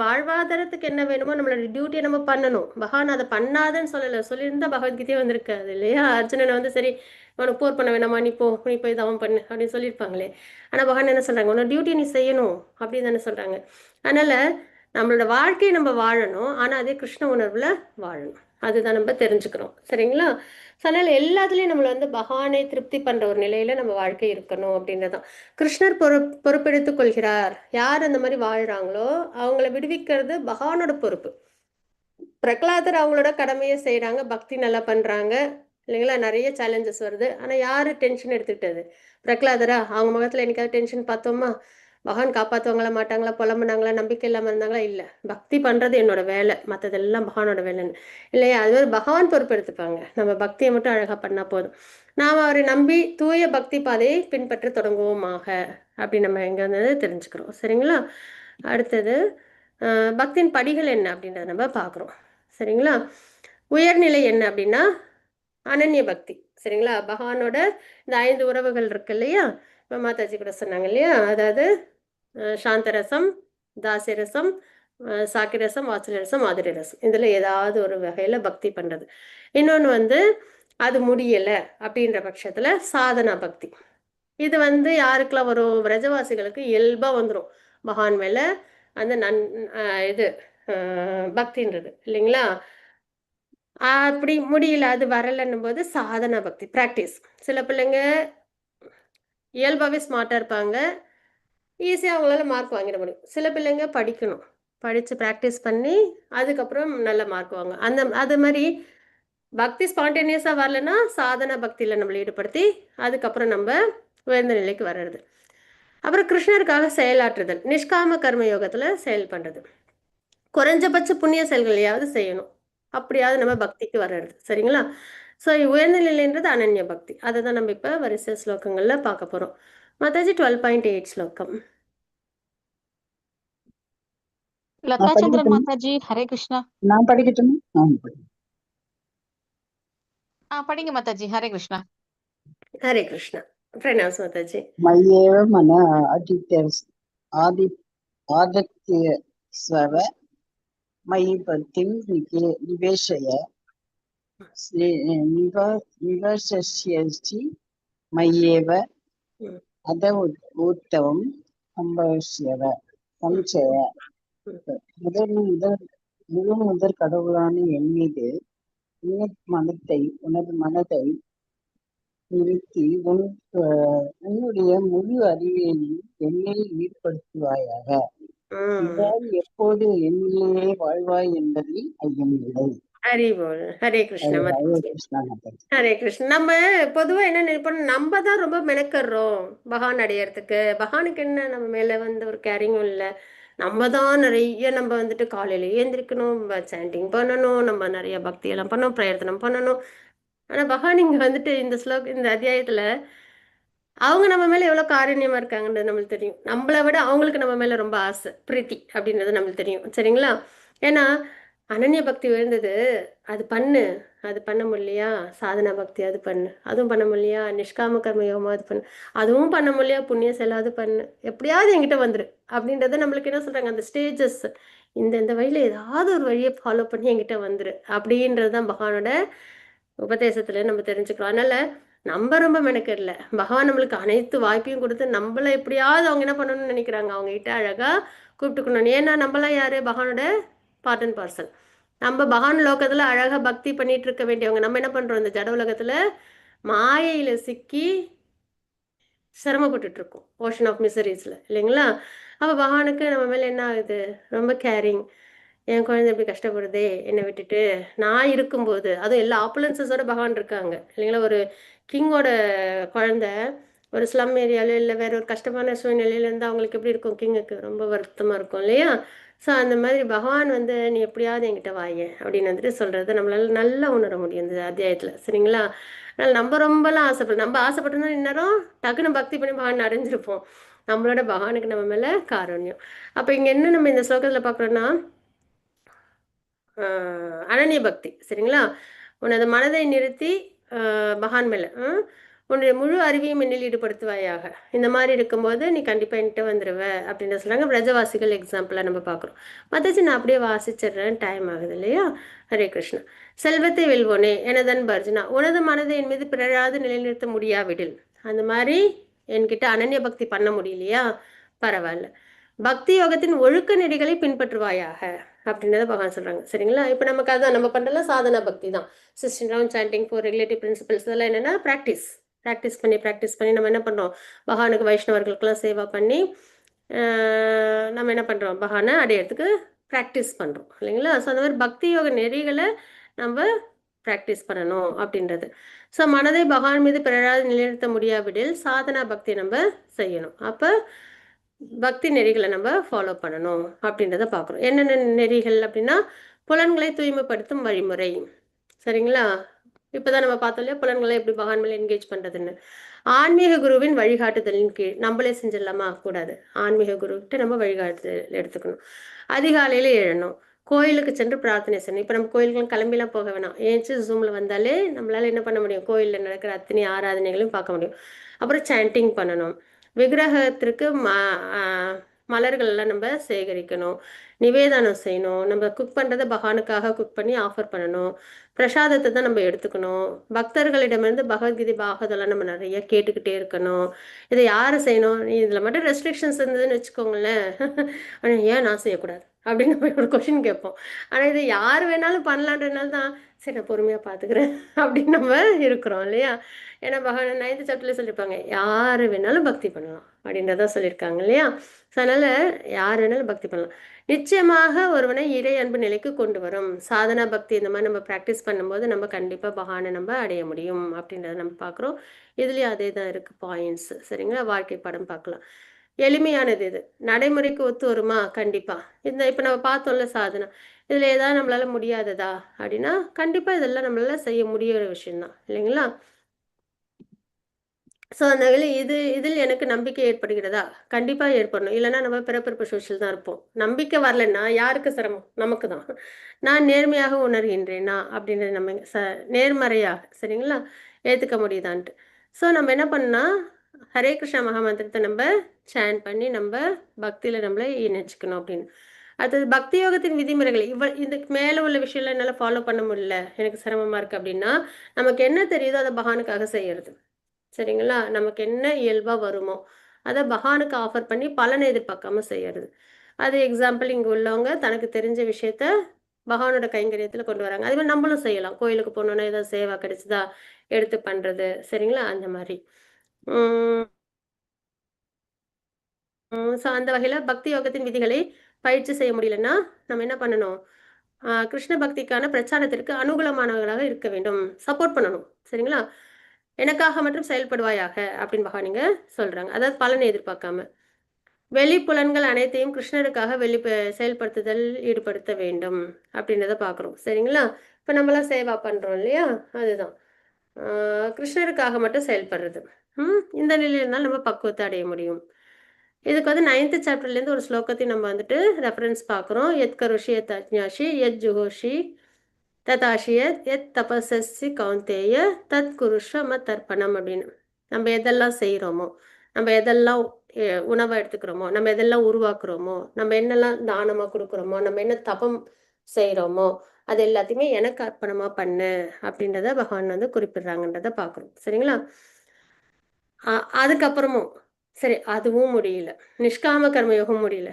வாழ்வாதாரத்துக்கு என்ன வேணுமோ நம்மளோட டியூட்டியை நம்ம பண்ணணும். பகவான் அதை பண்ணாதன்னு சொல்லலை, சொல்லியிருந்தா பகவத்கீதையே வந்திருக்காது இல்லையா? அர்ஜுனனை சரி உனக்கு போர் பண்ண வேணாமா, நீ போய் தவம் பண்ணு அப்படின்னு சொல்லியிருப்பாங்களே. ஆனால் பகவான் என்ன சொல்கிறாங்க? உன்னோட டியூட்டி நீ செய்யணும் அப்படின்னு தானே சொல்கிறாங்க. அதனால் நம்மளோட வாழ்க்கையை நம்ம வாழணும், ஆனால் அதே கிருஷ்ண உணர்வில் வாழணும். அதுதான் நம்ம தெரிஞ்சுக்கிறோம். சரிங்களா? ஸோ அதனால் எல்லாத்துலேயும் நம்மளை வந்து பகவானை திருப்தி பண்ணுற ஒரு நிலையில் நம்ம வாழ்க்கை இருக்கணும் அப்படின்றதான் கிருஷ்ணர் பொறுப்பெடுத்துக் கொள்கிறார். யார் அந்த மாதிரி வாழ்கிறாங்களோ அவங்கள விடுவிக்கிறது பகவானோட பொறுப்பு. பிரகலாதர் அவங்களோட கடமையை செய்கிறாங்க, பக்தி நல்லா பண்ணுறாங்க இல்லைங்களா? நிறைய சேலஞ்சஸ் வருது. ஆனால் யார் டென்ஷன் எடுத்துக்கிட்டது? பிரகலாதரா? அவங்க முகத்தில் என்னைக்காவது டென்ஷன் பார்த்தோமா? பகவான் காப்பாற்றுவாங்களா மாட்டாங்களா, புலம்புனாங்களா, நம்பிக்கை இல்லாமல் இருந்தாங்களா? இல்லை. பக்தி பண்ணுறது என்னோட வேலை, மற்றதெல்லாம் பகவானோட வேலைன்னு இல்லையா? அது மாதிரி பகவான் பொறுப்பெடுத்துப்பாங்க. நம்ம பக்தியை மட்டும் அழகாக பண்ணால் போதும். நாம் அவரை நம்பி தூய பக்தி பாதையை பின்பற்ற தொடங்குவோமாக அப்படி நம்ம எங்கே வந்து தெரிஞ்சுக்கிறோம். சரிங்களா? அடுத்தது பக்தியின் படிகள் என்ன அப்படின்றத நம்ம பார்க்குறோம். சரிங்களா? உயர்நிலை என்ன அப்படின்னா அனன்ய பக்தி. சரிங்களா? பகவானோட இந்த 5 உறவுகள் இருக்கு இல்லையா? இப்போ மாதாஜி கூட சொன்னாங்க இல்லையா? அதாவது சாந்தரசம், தாசிரசம், சாக்கிரசம், வாத்சல்யரசம், மாதுரிய ரசம், இதில் ஏதாவது ஒரு வகையில் பக்தி பண்ணுறது. இன்னொன்று வந்து அது முடியலை அப்படின்ற பட்சத்தில் சாதனா பக்தி. இது வந்து யாருக்கெல்லாம் வரும்? விரஜவாசிகளுக்கு இயல்பாக வந்துடும் பகவான் மேலே அந்த இது பக்தின்றது இல்லைங்களா? அப்படி முடியல, அது வரலன்னும் போது சாதனா பக்தி ப்ராக்டிஸ். சில பிள்ளைங்க இயல்பாகவே ஸ்மார்ட்டாக இருப்பாங்க, ஈஸியாக அவங்களால மார்க் வாங்கிட முடியும். சில பிள்ளைங்க படிக்கணும், படித்து ப்ராக்டிஸ் பண்ணி அதுக்கப்புறம் நல்ல மார்க் வாங்க. அது மாதிரி பக்தி ஸ்பான்டேனியஸாக வரலன்னா சாதனா பக்தியில் நம்மளை ஈடுபடுத்தி அதுக்கப்புறம் நம்ம உயர்ந்த நிலைக்கு வர்றது. அப்புறம் கிருஷ்ணருக்காக செயலாற்றுதல், நிஷ்காம கர்ம யோகத்தில் செயல் பண்ணுறது. குறைஞ்சபட்ச புண்ணிய செயல்களையாவது செய்யணும், அப்படியாவது நம்ம பக்திக்கு வர்றது. சரிங்களா? ஸோ உயர்ந்த நிலைன்றது அனன்ய பக்தி. அதை தான் நம்ம இப்போ வரிசை ஸ்லோகங்களில் பார்க்க போகிறோம். மாதாஜி 12.8 ஸ்லோகம். லதா சந்திரன் மாதாஜி, ஹரே கிருஷ்ணா. நான் படிக்கட்டுமா? படிங்க மாதாஜி, ஹரே கிருஷ்ணா. ஹரே கிருஷ்ணா. பிரணாஸ் மாதாஜி. மய்யேவ மன ஆதித்ய ஸ்வர மயி பக்திம் நிவேஷய நிவசஸ்யசி மய்யேவ அத உத்தவம் சம்பவஸ்யவ சம்சய. முதல் கடவுளான என் மீது உனது மனதை நிறுத்தி உன்னுடைய முழு அறிவையும் என்னில் ஈடுபடுத்துவாயாக. இவ்வாறு எப்போது என்னிலேயே வாழ்வாய் என்பதில் ஐயமில்லை. ஹரிபோல். ஹரே கிருஷ்ணா. ஹரே கிருஷ்ணா. நம்ம பொதுவா என்ன நினைப்போம், நம்ம தான் ரொம்ப மெனக்கறோம் பகவான் அடையறதுக்கு. பகவானுக்கு என்ன நம்ம மேல வந்து ஒரு கேரிங்கும் இல்லை. நம்ம தான் நிறைய நம்ம வந்துட்டு காலையில ஏந்திரிக்கணும், சாண்டிங் பண்ணணும், நம்ம நிறைய பக்தி எல்லாம் பண்ணணும், பிரயத்தனம் பண்ணணும். ஆனா பகவான் இங்க வந்துட்டு இந்த அத்தியாயத்துல அவங்க நம்ம மேல எவ்வளவு காரண்யமா இருக்காங்கன்றது நம்மளுக்கு தெரியும். நம்மளை விட அவங்களுக்கு நம்ம மேல ரொம்ப ஆசை, பிரீத்தி அப்படின்றது நம்மளுக்கு தெரியும். சரிங்களா? ஏன்னா அனன்ய பக்தி உயர்ந்தது, அது பண்ண முடியலையா? சாதனா பக்தி அது பண்ணு, அதுவும் பண்ண முடியலையா? நிஷ்காம கர்ம யோகமா அது பண்ணு, அதுவும் பண்ண முடியலையா? புண்ணிய செல்லாது பண்ணு, எப்படியாவது என்கிட்ட வந்துரு அப்படின்றத நம்மளுக்கு என்ன சொல்றாங்க, அந்த ஸ்டேஜஸ் இந்த வழியில ஏதாவது ஒரு வழியை ஃபாலோ பண்ணி என்கிட்ட வந்துரு அப்படின்றது தான் பகவானோட உபதேசத்துல நம்ம தெரிஞ்சுக்கிறோம். அதனால நம்ம ரொம்ப மெனக்கெடல, பகவான் நம்மளுக்கு அனைத்து வாய்ப்பையும் கொடுத்து நம்மள எப்படியாவது அவங்க என்ன பண்ணணும்னு நினைக்கிறாங்க, அவங்க கிட்ட அழகா கூப்பிட்டுக்கணும். ஏன்னா நம்மளாம் யாரு? பகவானோட பார்ட் அண்ட் பார்சல். நம்ம பகவான் லோகத்துல அழகா பக்தி பண்ணிட்டு இருக்க வேண்டியவங்க. நம்ம என்ன பண்றோம்? இந்த ஜட உலகத்துல மாயையில சிக்கி சிரமப்பட்டுட்டு இருக்கோம், ஓஷன் ஆஃப் மிசரிஸ்ல இல்லைங்களா? அப்ப பகவானுக்கு நம்ம மேல என்ன ஆகுது? ரொம்ப கேரிங். என் குழந்தை எப்படி கஷ்டப்படுதே என்னை விட்டுட்டு, நான் இருக்கும்போது. அதுவும் எல்லா ஆப்புலன்சஸோட பகவான் இருக்காங்க இல்லைங்களா? ஒரு கிங்கோட குழந்தை ஒரு ஸ்லம் ஏரியாவில் இல்லை வேற ஒரு கஷ்டமான சூழ்நிலையில இருந்து அவங்களுக்கு எப்படி இருக்கும்? கிங்குக்கு ரொம்ப வருத்தமா இருக்கும் இல்லையா? ஸோ அந்த மாதிரி பகவான் வந்து நீ எப்படியாவது என்கிட்ட வாய அப்படின்னு வந்துட்டு சொல்றது நம்மளால நல்லா உணர முடியும் இந்த அத்தியாயத்துல. சரிங்களா? அதனால நம்ம ரொம்பலாம் ஆசைப்படும், நம்ம ஆசைப்பட்டோம்னா இந்நேரம் டக்குன்னு பக்தி பண்ணி பகவான் அடைஞ்சிருப்போம். நம்மளோட பகவானுக்கு நம்ம மேல காரண்யம். அப்ப இங்க என்ன நம்ம இந்த ஸ்லோகத்துல பாக்குறோம்னா அனன்ய பக்தி. சரிங்களா? உனது மனதை நிறுத்தி பகவான் மேல உன்னுடைய முழு அறிவையும் என்னில் ஈடுபடுத்துவாயாக. இந்த மாதிரி இருக்கும்போது நீ கண்டிப்பா என்கிட்ட வந்துடுவ அப்படின்னு சொல்றாங்க. பிரஜவாசிகள் எக்ஸாம்பிளா நம்ம பார்க்குறோம். மத்தாச்சு நான் அப்படியே வாசிச்சிடுறேன், டைம் ஆகுது இல்லையா? ஹரே கிருஷ்ணா. செல்வத்தை வெல்வோனே எனதன் பர்ஜனா, உனது மனதை என் மீது பிறழாது நிலைநிறுத்த முடியாவிடில். அந்த மாதிரி என்கிட்ட அனன்ய பக்தி பண்ண முடியலையா? பரவாயில்ல. பக்தி யோகத்தின் ஒழுக்க நெறிகளை பின்பற்றுவாயாக அப்படின்றத பகவான் சொல்றாங்க. சரிங்களா? இப்போ நமக்கு அதான் நம்ம பண்றதுல சாதனா பக்தி தான். 16 round sanding for regulative principles இதெல்லாம் என்னன்னா ப்ராக்டிஸ் பண்ணி நம்ம என்ன பண்றோம், பகவானுக்கு வைஷ்ணவர்களுக்கெல்லாம் சேவா பண்ணி நம்ம என்ன பண்றோம், பகவானை அடையிறதுக்கு ப்ராக்டிஸ் பண்றோம் இல்லைங்களா? ஸோ அந்த மாதிரி பக்தி யோக நெறிகளை நம்ம ப்ராக்டிஸ் பண்ணணும் அப்படின்றது. ஸோ மனதை பகவான் மீது பிறராது நிலைநிறுத்த முடியாவிடில் சாதனா பக்தி நம்ம செய்யணும். அப்போ பக்தி நெறிகளை நம்ம ஃபாலோ பண்ணணும் அப்படின்றத பார்க்குறோம். என்னென்ன நெறிகள் அப்படின்னா, புலன்களை தூய்மைப்படுத்தும் வழிமுறை. சரிங்களா? இப்போதான் நம்ம பார்த்தோம் இல்லையா, புலன்களை எப்படி பகவான் மேலே என்கேஜ் பண்ணுறதுன்னு. ஆன்மீக குருவின் வழிகாட்டுதலின் கீழ் நம்மளே செஞ்சிடலாமா? கூடாது. ஆன்மீக குருக்கிட்ட நம்ம வழிகாட்டுதல் எடுத்துக்கணும். அதிகாலையில் எழணும், கோயிலுக்கு சென்று பிரார்த்தனை செய்யணும். இப்போ நம்ம கோயிலுக்குலாம் கிளம்பிலாம் போக வேணாம், ஏன்ச்சு ஜூமில் வந்தாலே நம்மளால் என்ன பண்ண முடியும், கோயிலில் நடக்கிற அத்தனை ஆராதனைகளையும் பார்க்க முடியும். அப்புறம் சாண்டிங் பண்ணணும், விக்கிரகத்திற்கு மலர்கள்லாம் நம்ம சேகரிக்கணும், நிவேதனம் செய்யணும், நம்ம குக் பண்ணுறதை பகவானுக்காக குக் பண்ணி ஆஃபர் பண்ணணும், பிரசாதத்தை தான் நம்ம எடுத்துக்கணும், பக்தர்களிடமிருந்து பகவத்கீதை பாகவதெல்லாம் நம்ம நிறைய கேட்டுக்கிட்டே இருக்கணும். இதை யார் செய்யணும்? இதில் மட்டும் ரெஸ்ட்ரிக்ஷன்ஸ் இருந்ததுன்னு வச்சுக்கோங்களேன், ஏன் நான் செய்யக்கூடாது அப்படின்னு நம்ம ஒரு கொஷின் கேட்போம். ஆனால் இதை யார் வேணாலும் பண்ணலான்றதுனால தான் சரி நான் பொறுமையாக பார்த்துக்கிறேன் அப்படின்னு நம்ம இருக்கிறோம் இல்லையா? ஏன்னா பகவான் 9th சாப்டர்ல சொல்லியிருப்பாங்க, யார் வேணாலும் பக்தி பண்ணலாம் அப்படின்றதான் சொல்லியிருக்காங்க இல்லையா? ஸோ அதனால் யார் வேணாலும் பக்தி பண்ணலாம். நிச்சயமாக ஒருவனை இறை அன்பு நிலைக்கு கொண்டு வரும். சாதனா பக்தி இந்த மாதிரி நம்ம ப்ராக்டிஸ் பண்ணும்போது நம்ம கண்டிப்பாக பகவானை நம்ம அடைய முடியும் அப்படின்றத நம்ம பார்க்குறோம். இதுலேயும் அதே தான் இருக்குது பாயிண்ட்ஸ். சரிங்களா? வாழ்க்கை படம் பார்க்கலாம். எளிமையானது இது, நடைமுறைக்கு ஒத்து வருமா? கண்டிப்பாக. இப்போ நம்ம பார்த்தோம்ல சாதனா, இதில் ஏதாவது நம்மளால் முடியாததா அப்படின்னா கண்டிப்பாக இதெல்லாம் நம்மளால் செய்ய முடியிற விஷயம்தான் இல்லைங்களா? ஸோ அந்த இதில் எனக்கு நம்பிக்கை ஏற்படுகிறதா? கண்டிப்பாக ஏற்படணும். இல்லைன்னா நம்ம பிறப்பிறப்பு சோஷியல் தான் இருப்போம். நம்பிக்கை வரலன்னா யாருக்கு சிரமம்? நமக்கு தான். நான் நேர்மையாக உணர்கின்றேனா அப்படின்றது நம்ம நேர்மறையாக சரிங்களா ஏற்றுக்க முடியுதான்ட்டு. ஸோ நம்ம என்ன பண்ணால் ஹரே கிருஷ்ணா மகாமந்திரத்தை நம்ம சேன் பண்ணி நம்ம பக்தியில் நம்மளை இணைச்சிக்கணும் அப்படின்னு. அடுத்தது பக்தி யோகத்தின் விதிமுறைகள். இதுக்கு மேலே உள்ள விஷயம்லாம் என்னால் ஃபாலோ பண்ண முடியல, எனக்கு சிரமமாக இருக்குது அப்படின்னா நமக்கு என்ன தெரியுதோ அதை பகவானுக்காக செய்யறது. சரிங்களா? நமக்கு என்ன இயல்பாக வருமோ அதை பகவானுக்கு ஆஃபர் பண்ணி பலனை எதிர்பார்க்காம செய்யறது. அது எக்ஸாம்பிள் இங்கே உள்ளவங்க தனக்கு தெரிஞ்ச விஷயத்த பகவானோட கைங்கரியத்தில் கொண்டு வராங்க. அதே மாதிரி நம்மளும் செய்யலாம். கோயிலுக்கு போனோன்னா ஏதாவது சேவா கிடைச்சதா எடுத்து பண்ணுறது. சரிங்களா? அந்த மாதிரி ஸோ அந்த வகையில் பக்தி யோகத்தின் விதிகளை பயிற்சி செய்ய முடியலன்னா நம்ம என்ன பண்ணணும், கிருஷ்ண பக்திக்கான பிரச்சாரத்திற்கு அனுகூலமானவர்களாக இருக்க வேண்டும், சப்போர்ட் பண்ணணும். சரிங்களா? எனக்காக மட்டும் செயல்படுவாயாக அப்படின்னு பகவான் நீங்க சொல்றாங்க. அதாவது பலனை எதிர்பார்க்காம வெளிப்புலன்கள் அனைத்தையும் கிருஷ்ணருக்காக செயல்படுத்துதல் ஈடுபடுத்த வேண்டும் அப்படின்றத பார்க்குறோம். சரிங்களா? இப்போ நம்மளாம் சேவா பண்ணுறோம் இல்லையா? அதுதான் கிருஷ்ணருக்காக மட்டும் செயல்படுறது. இந்த நிலையில் இருந்தால் நம்ம பக்குவத்தை அடைய முடியும். இதுக்கு வந்து 9th சாப்டர்லேருந்து ஒரு ஸ்லோகத்தையும் நம்ம வந்துட்டு ரெஃபரன்ஸ் பார்க்குறோம். எத் கருஷி எத் அஜ்ஞாஷி எத் ஜுகோஷி ததாஷியத் எத் தபசஸ்ஸி கௌந்தேய தத் குருஷ மத் தர்ப்பணம் அப்படின்னு. நம்ம எதெல்லாம் செய்கிறோமோ, நம்ம எதெல்லாம் உணவை எடுத்துக்கிறோமோ, நம்ம எதெல்லாம் உருவாக்குறோமோ, நம்ம என்னெல்லாம் தானமாக கொடுக்குறோமோ, நம்ம என்ன தபம் செய்கிறோமோ அது எல்லாத்தையுமே எனக்கு அர்ப்பணமாக பண்ணு அப்படின்றத பகவான் வந்து குறிப்பிடுறாங்கன்றத பார்க்குறோம். சரிங்களா? அதுக்கப்புறமும் சரி அதுவும் முடியல, நிஷ்காம கர்மயோகம் முடியல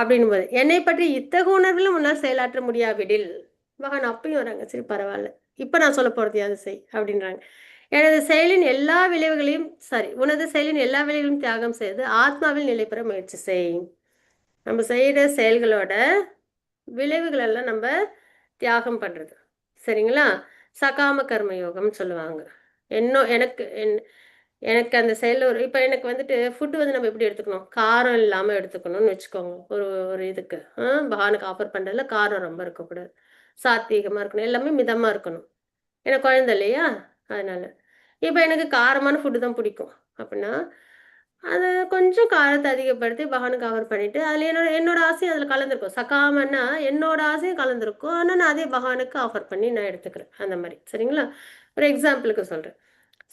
அப்படின்போது என்னை பற்றி இத்தகு உணர்வில் முன்னால் செயலாற்ற முடியாவிடில் பகவான் அப்பயும் வராங்க. சரி பரவாயில்ல, இப்போ நான் சொல்ல போகிறதையாவது செய் அப்படின்றாங்க. உனது செயலின் எல்லா விளைவுகளையும் தியாகம் செய்து ஆத்மாவில் நிலை பெற முயற்சி செய். நம்ம செய்கிற செயல்களோட விளைவுகளெல்லாம் நம்ம தியாகம் பண்ணுறது. சரிங்களா? சகாம கர்மயோகம்னு சொல்லுவாங்க. எனக்கு அந்த செயலில் இப்போ எனக்கு வந்துட்டு ஃபுட்டு வந்து நம்ம எப்படி எடுத்துக்கணும், காரம் இல்லாமல் எடுத்துக்கணும்னு வச்சுக்கோங்க. ஒரு இதுக்கு பகவானுக்கு ஆஃபர் பண்ணுறதுல காரம் ரொம்ப இருக்கக்கூடாது, சாத்வீகமாக இருக்கணும், எல்லாமே மிதமாக இருக்கணும். எனக்கு குழந்தை இல்லையா, அதனால் இப்போ எனக்கு காரமான ஃபுட்டு தான் பிடிக்கும் அப்படின்னா அதை கொஞ்சம் காரத்தை அதிகப்படுத்தி பகவானுக்கு ஆஃபர் பண்ணிவிட்டு அதில் என்னோட ஆசையும் அதில் கலந்துருக்கும். சகாமன்னா என்னோட ஆசையும் கலந்துருக்கும், ஆனால் நான் அதே பகவானுக்கு ஆஃபர் பண்ணி நான் எடுத்துக்கிறேன். அந்த மாதிரி. சரிங்களா? ஒரு எக்ஸாம்பிளுக்கு சொல்கிறேன்.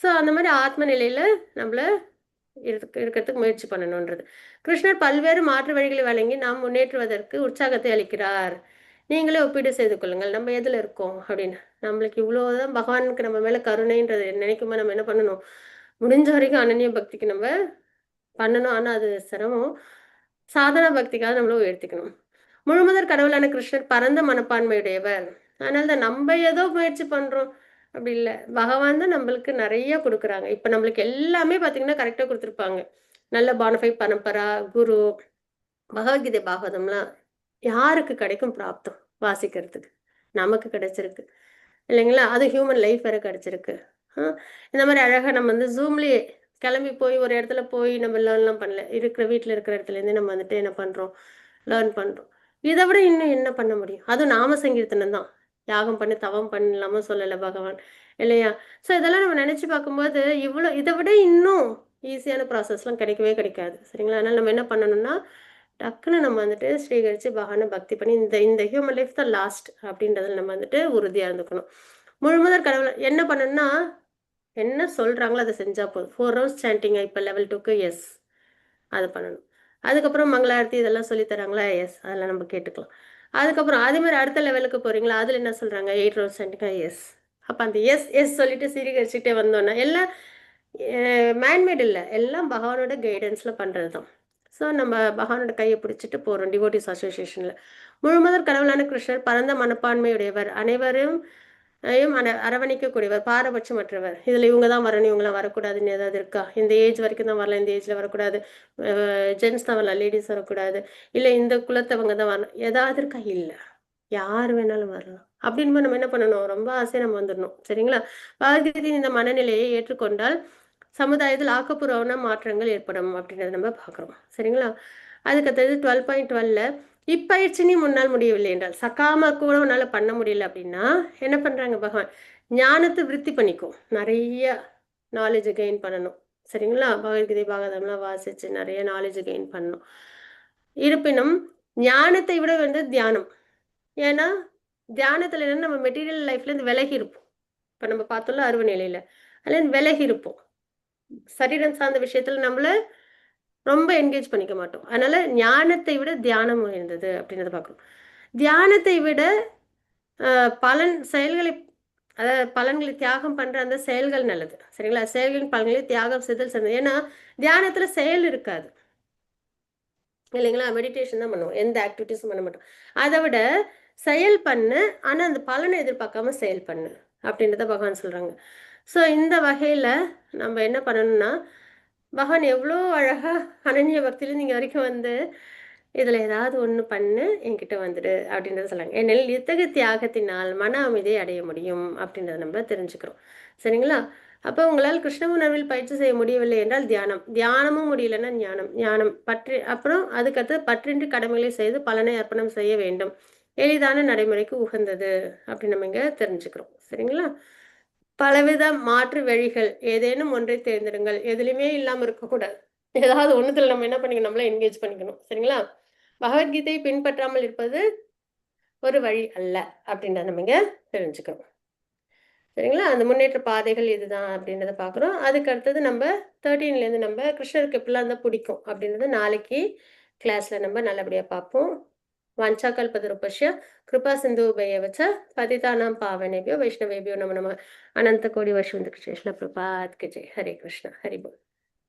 ஸோ அந்த மாதிரி ஆத்ம நிலையில் நம்மளை இருக்கிறதுக்கு முயற்சி பண்ணணுன்றது. கிருஷ்ணர் பல்வேறு மாற்று வழிகளை வழங்கி நாம் முன்னேற்றுவதற்கு உற்சாகத்தை அளிக்கிறார். நீங்களே ஒப்பீடு செய்து கொள்ளுங்கள், நம்ம எதில் இருக்கோம் அப்படின்னு. நம்மளுக்கு இவ்வளோதான் பகவானுக்கு நம்ம மேலே கருணைன்றது நினைக்கும்போது நம்ம என்ன பண்ணணும், முடிஞ்ச வரைக்கும் அனன்ய பக்திக்கு நம்ம பண்ணணும். ஆனால் அது சிரமம். சாதனா பக்திக்காக நம்மள உயர்த்திக்கணும். முழுமுதற் கடவுளான கிருஷ்ணர் பரந்த மனப்பான்மையுடையவர். அதனால தான் நம்ம ஏதோ முயற்சி பண்றோம் அப்படி இல்லை. பகவான் தான் நம்மளுக்கு நிறைய கொடுக்குறாங்க. இப்போ நம்மளுக்கு எல்லாமே பார்த்தீங்கன்னா கரெக்டாக கொடுத்துருப்பாங்க. நல்ல பானஃபை பரம்பரா, குரு, பகவத்கீதை பாகவதம்லாம் யாருக்கு கிடைக்கும் பிராப்தம் வாசிக்கிறதுக்கு? நமக்கு கிடைச்சிருக்கு இல்லைங்களா? அது ஹியூமன் லைஃப் வேற கிடைச்சிருக்கு. இந்த மாதிரி அழகாக நம்ம வந்து ஜூம்லேயே கிளம்பி போய் ஒரு இடத்துல போய் நம்ம லேர்ன்லாம் பண்ணல. வீட்டில் இருக்கிற இடத்துலேருந்து நம்ம வந்துட்டு என்ன பண்ணுறோம், லேர்ன் பண்ணுறோம். இதை விட இன்னும் என்ன பண்ண முடியும்? அதுவும் நாம சங்கீர்த்தனம் தான். யாகம் பண்ணி தவம் பண்ணலாம சொல்லலை பகவான் இல்லையா? ஸோ இதெல்லாம் நம்ம நினச்சி பார்க்கும்போது இதை விட இன்னும் ஈஸியான ப்ராசஸ்லாம் கிடைக்கவே கிடைக்காது. சரிங்களா? அதனால் நம்ம என்ன பண்ணணும்னா டக்குன்னு நம்ம வந்துட்டு ஸ்ரீகரித்து பகவானை பக்தி பண்ணி இந்த ஹியூமன் லைஃப் தான் லாஸ்ட் அப்படின்றதுல நம்ம வந்துட்டு உறுதியாக இருந்துக்கணும். முழுமுதற் கடவுளை என்ன பண்ணணும்னா என்ன சொல்கிறாங்களோ அதை செஞ்சால் போதும். 4 rounds சாண்டிங்க இப்போ level 2க்கு எஸ் அதை பண்ணணும். அதுக்கப்புறம் மங்களாரத்தி இதெல்லாம் சொல்லித்தராங்களா? எஸ் அதெல்லாம் நம்ம கேட்டுக்கலாம். அதுக்கப்புறம் அதே மாதிரி அடுத்த லெவலுக்கு போகிறீங்களா? அதில் என்ன சொல்கிறாங்க? 8 rounds சாண்டிங்க எஸ். அப்போ அந்த எஸ் சொல்லிட்டு சீரிகரிச்சுட்டே வந்தோன்னா எல்லாம் மேன்மேட் இல்லை, எல்லாம் பகவானோட கைடன்ஸில் பண்ணுறது தான். ஸோ நம்ம பகவானோட கையை பிடிச்சிட்டு போகிறோம் டிவோட்டிஸ் அசோசியேஷனில். முழுமுதற் கடவுளான கிருஷ்ணர் பரந்த மனப்பான்மையுடையவர், அனைவரும் அரவணைக்கக்கூடியவர், பாரபட்சமற்றவர். இதில் இவங்க தான் வரணும், இவங்களாம் வரக்கூடாதுன்னு ஏதாவது இருக்கா? இந்த ஏஜ் வரைக்கும் தான் வரலாம், இந்த ஏஜில் வரக்கூடாது, ஜென்ட்ஸ் தான் வரலாம், லேடிஸ் வரக்கூடாது, இல்லை இந்த குலத்தவங்க தான் வரணும், ஏதாவது இருக்கா? இல்லை, யார் வேணாலும் வரலாம். அப்படின்னு நம்ம என்ன பண்ணணும்? ரொம்ப ஆசையாக நம்ம வந்துடணும். சரிங்களா? பகவத்கீதையின் இந்த மனநிலையை ஏற்றுக்கொண்டால் சமுதாயத்தில் ஆக்கப்பூர்வமான மாற்றங்கள் ஏற்படும் அப்படின்றத நம்ம பார்க்குறோம். சரிங்களா? அதுக்கடுத்தது 12.12ல இப்பயிற்சி நீ முன்னால் முடியவில்லை என்றால், சக்காம கூட உன்னால் பண்ண முடியல அப்படின்னா என்ன பண்ணுறாங்க பகவான்? ஞானத்தை விருத்தி பண்ணிக்கும், நிறைய நாலேஜை கெயின் பண்ணணும். சரிங்களா? பகவத்கீதை பாகவதம்லாம் வாசித்து நிறைய நாலேஜை கெயின் பண்ணணும். இருப்பினும் ஞானத்தை விட வந்து தியானம். ஏன்னா தியானத்தில் என்னன்னா நம்ம மெட்டீரியல் லைஃப்லேருந்து விலகி இருப்போம். இப்போ நம்ம பார்த்தோம்ல அருவ நிலையில், அதுலேருந்து விலகி இருப்போம். சரீரம் சார்ந்த விஷயத்தில் நம்மள ரொம்ப என்கேஜ் பண்ணிக்க மாட்டோம். அதனால ஞானத்தை விட தியானம் உயர்ந்தது அப்படின்றத பார்க்கணும். தியானத்தை விட பலன்களை தியாகம் பண்ற அந்த செயல்கள் நல்லது. சரிங்களா? செயல்களின் பலன்களை தியாகம் செய்தல் சிறந்தது. ஏன்னா தியானத்துல செயல் இருக்காது இல்லைங்களா? மெடிடேஷன் தான் பண்ணுவோம், எந்த ஆக்டிவிட்டிஸும் பண்ண மாட்டோம். அதை விட செயல் பண்ணு, ஆனா அந்த பலனை எதிர்பார்க்காம செயல் பண்ணு அப்படின்றத பகவான் சொல்றாங்க. ஸோ இந்த வகையில நம்ம என்ன பண்ணணும்னா, பகவான் எவ்வளோ அழகா அனன்ய பக்தியில நீங்க வரைக்கும் வந்து இதுல ஏதாவது ஒண்ணு பண்ணு, என்கிட்ட வந்துடு அப்படின்றத சொல்றாங்க. ஏனெனில் இத்தகைய தியாகத்தினால் மன அமைதியை அடைய முடியும் அப்படின்றத நம்ம தெரிஞ்சுக்கிறோம். சரிங்களா? அப்போ உங்களால் கிருஷ்ண உணர்வில் பயிற்சி செய்ய முடியவில்லை என்றால் தியானமும் முடியலன்னா ஞானம் பற்றி, அப்புறம் அதுக்கடுத்து பற்றின்றி கடமைகளை செய்து பலனை அர்ப்பணம் செய்ய வேண்டும், எளிதான நடைமுறைக்கு உகந்தது அப்படின்னு நம்ம இங்க தெரிஞ்சுக்கிறோம். சரிங்களா? பலவித மாற்று வழிகள், ஏதேனும் ஒன்றை தேர்ந்தெடுங்கள். எதுலையுமே இல்லாம இருக்கக்கூடாது, ஏதாவது ஒண்ணுத்துல நம்ம என்ன பண்ணிக்கணும், நம்மள என்கேஜ் பண்ணிக்கணும். சரிங்களா? பகவத்கீதையை பின்பற்றாமல் இருப்பது ஒரு வழி அல்ல அப்படின்றத நம்ம இங்க தெரிஞ்சுக்கிறோம். சரிங்களா? அந்த முன்னேற்ற பாதைகள் இதுதான் அப்படின்றத பார்க்குறோம். அதுக்கு அடுத்தது நம்ம 13லேருந்து நம்ம கிருஷ்ணருக்கு எப்படிலாம் தான் பிடிக்கும் அப்படின்றத நாளைக்கு கிளாஸ்ல நம்ம நல்லபடியா பார்ப்போம். வாஞ்சாகல்பதருபஸ்ய கிருபா சிந்துபயவச்ச பதிதானாம் பாவனேபியோ வைஷ்ணவேபியோ நம நம. அனந்த கோடி வருஷம் கிருஷ்ண பிரபாத் கே ஜெய். ஹரே கிருஷ்ணா. ஹரி போல்.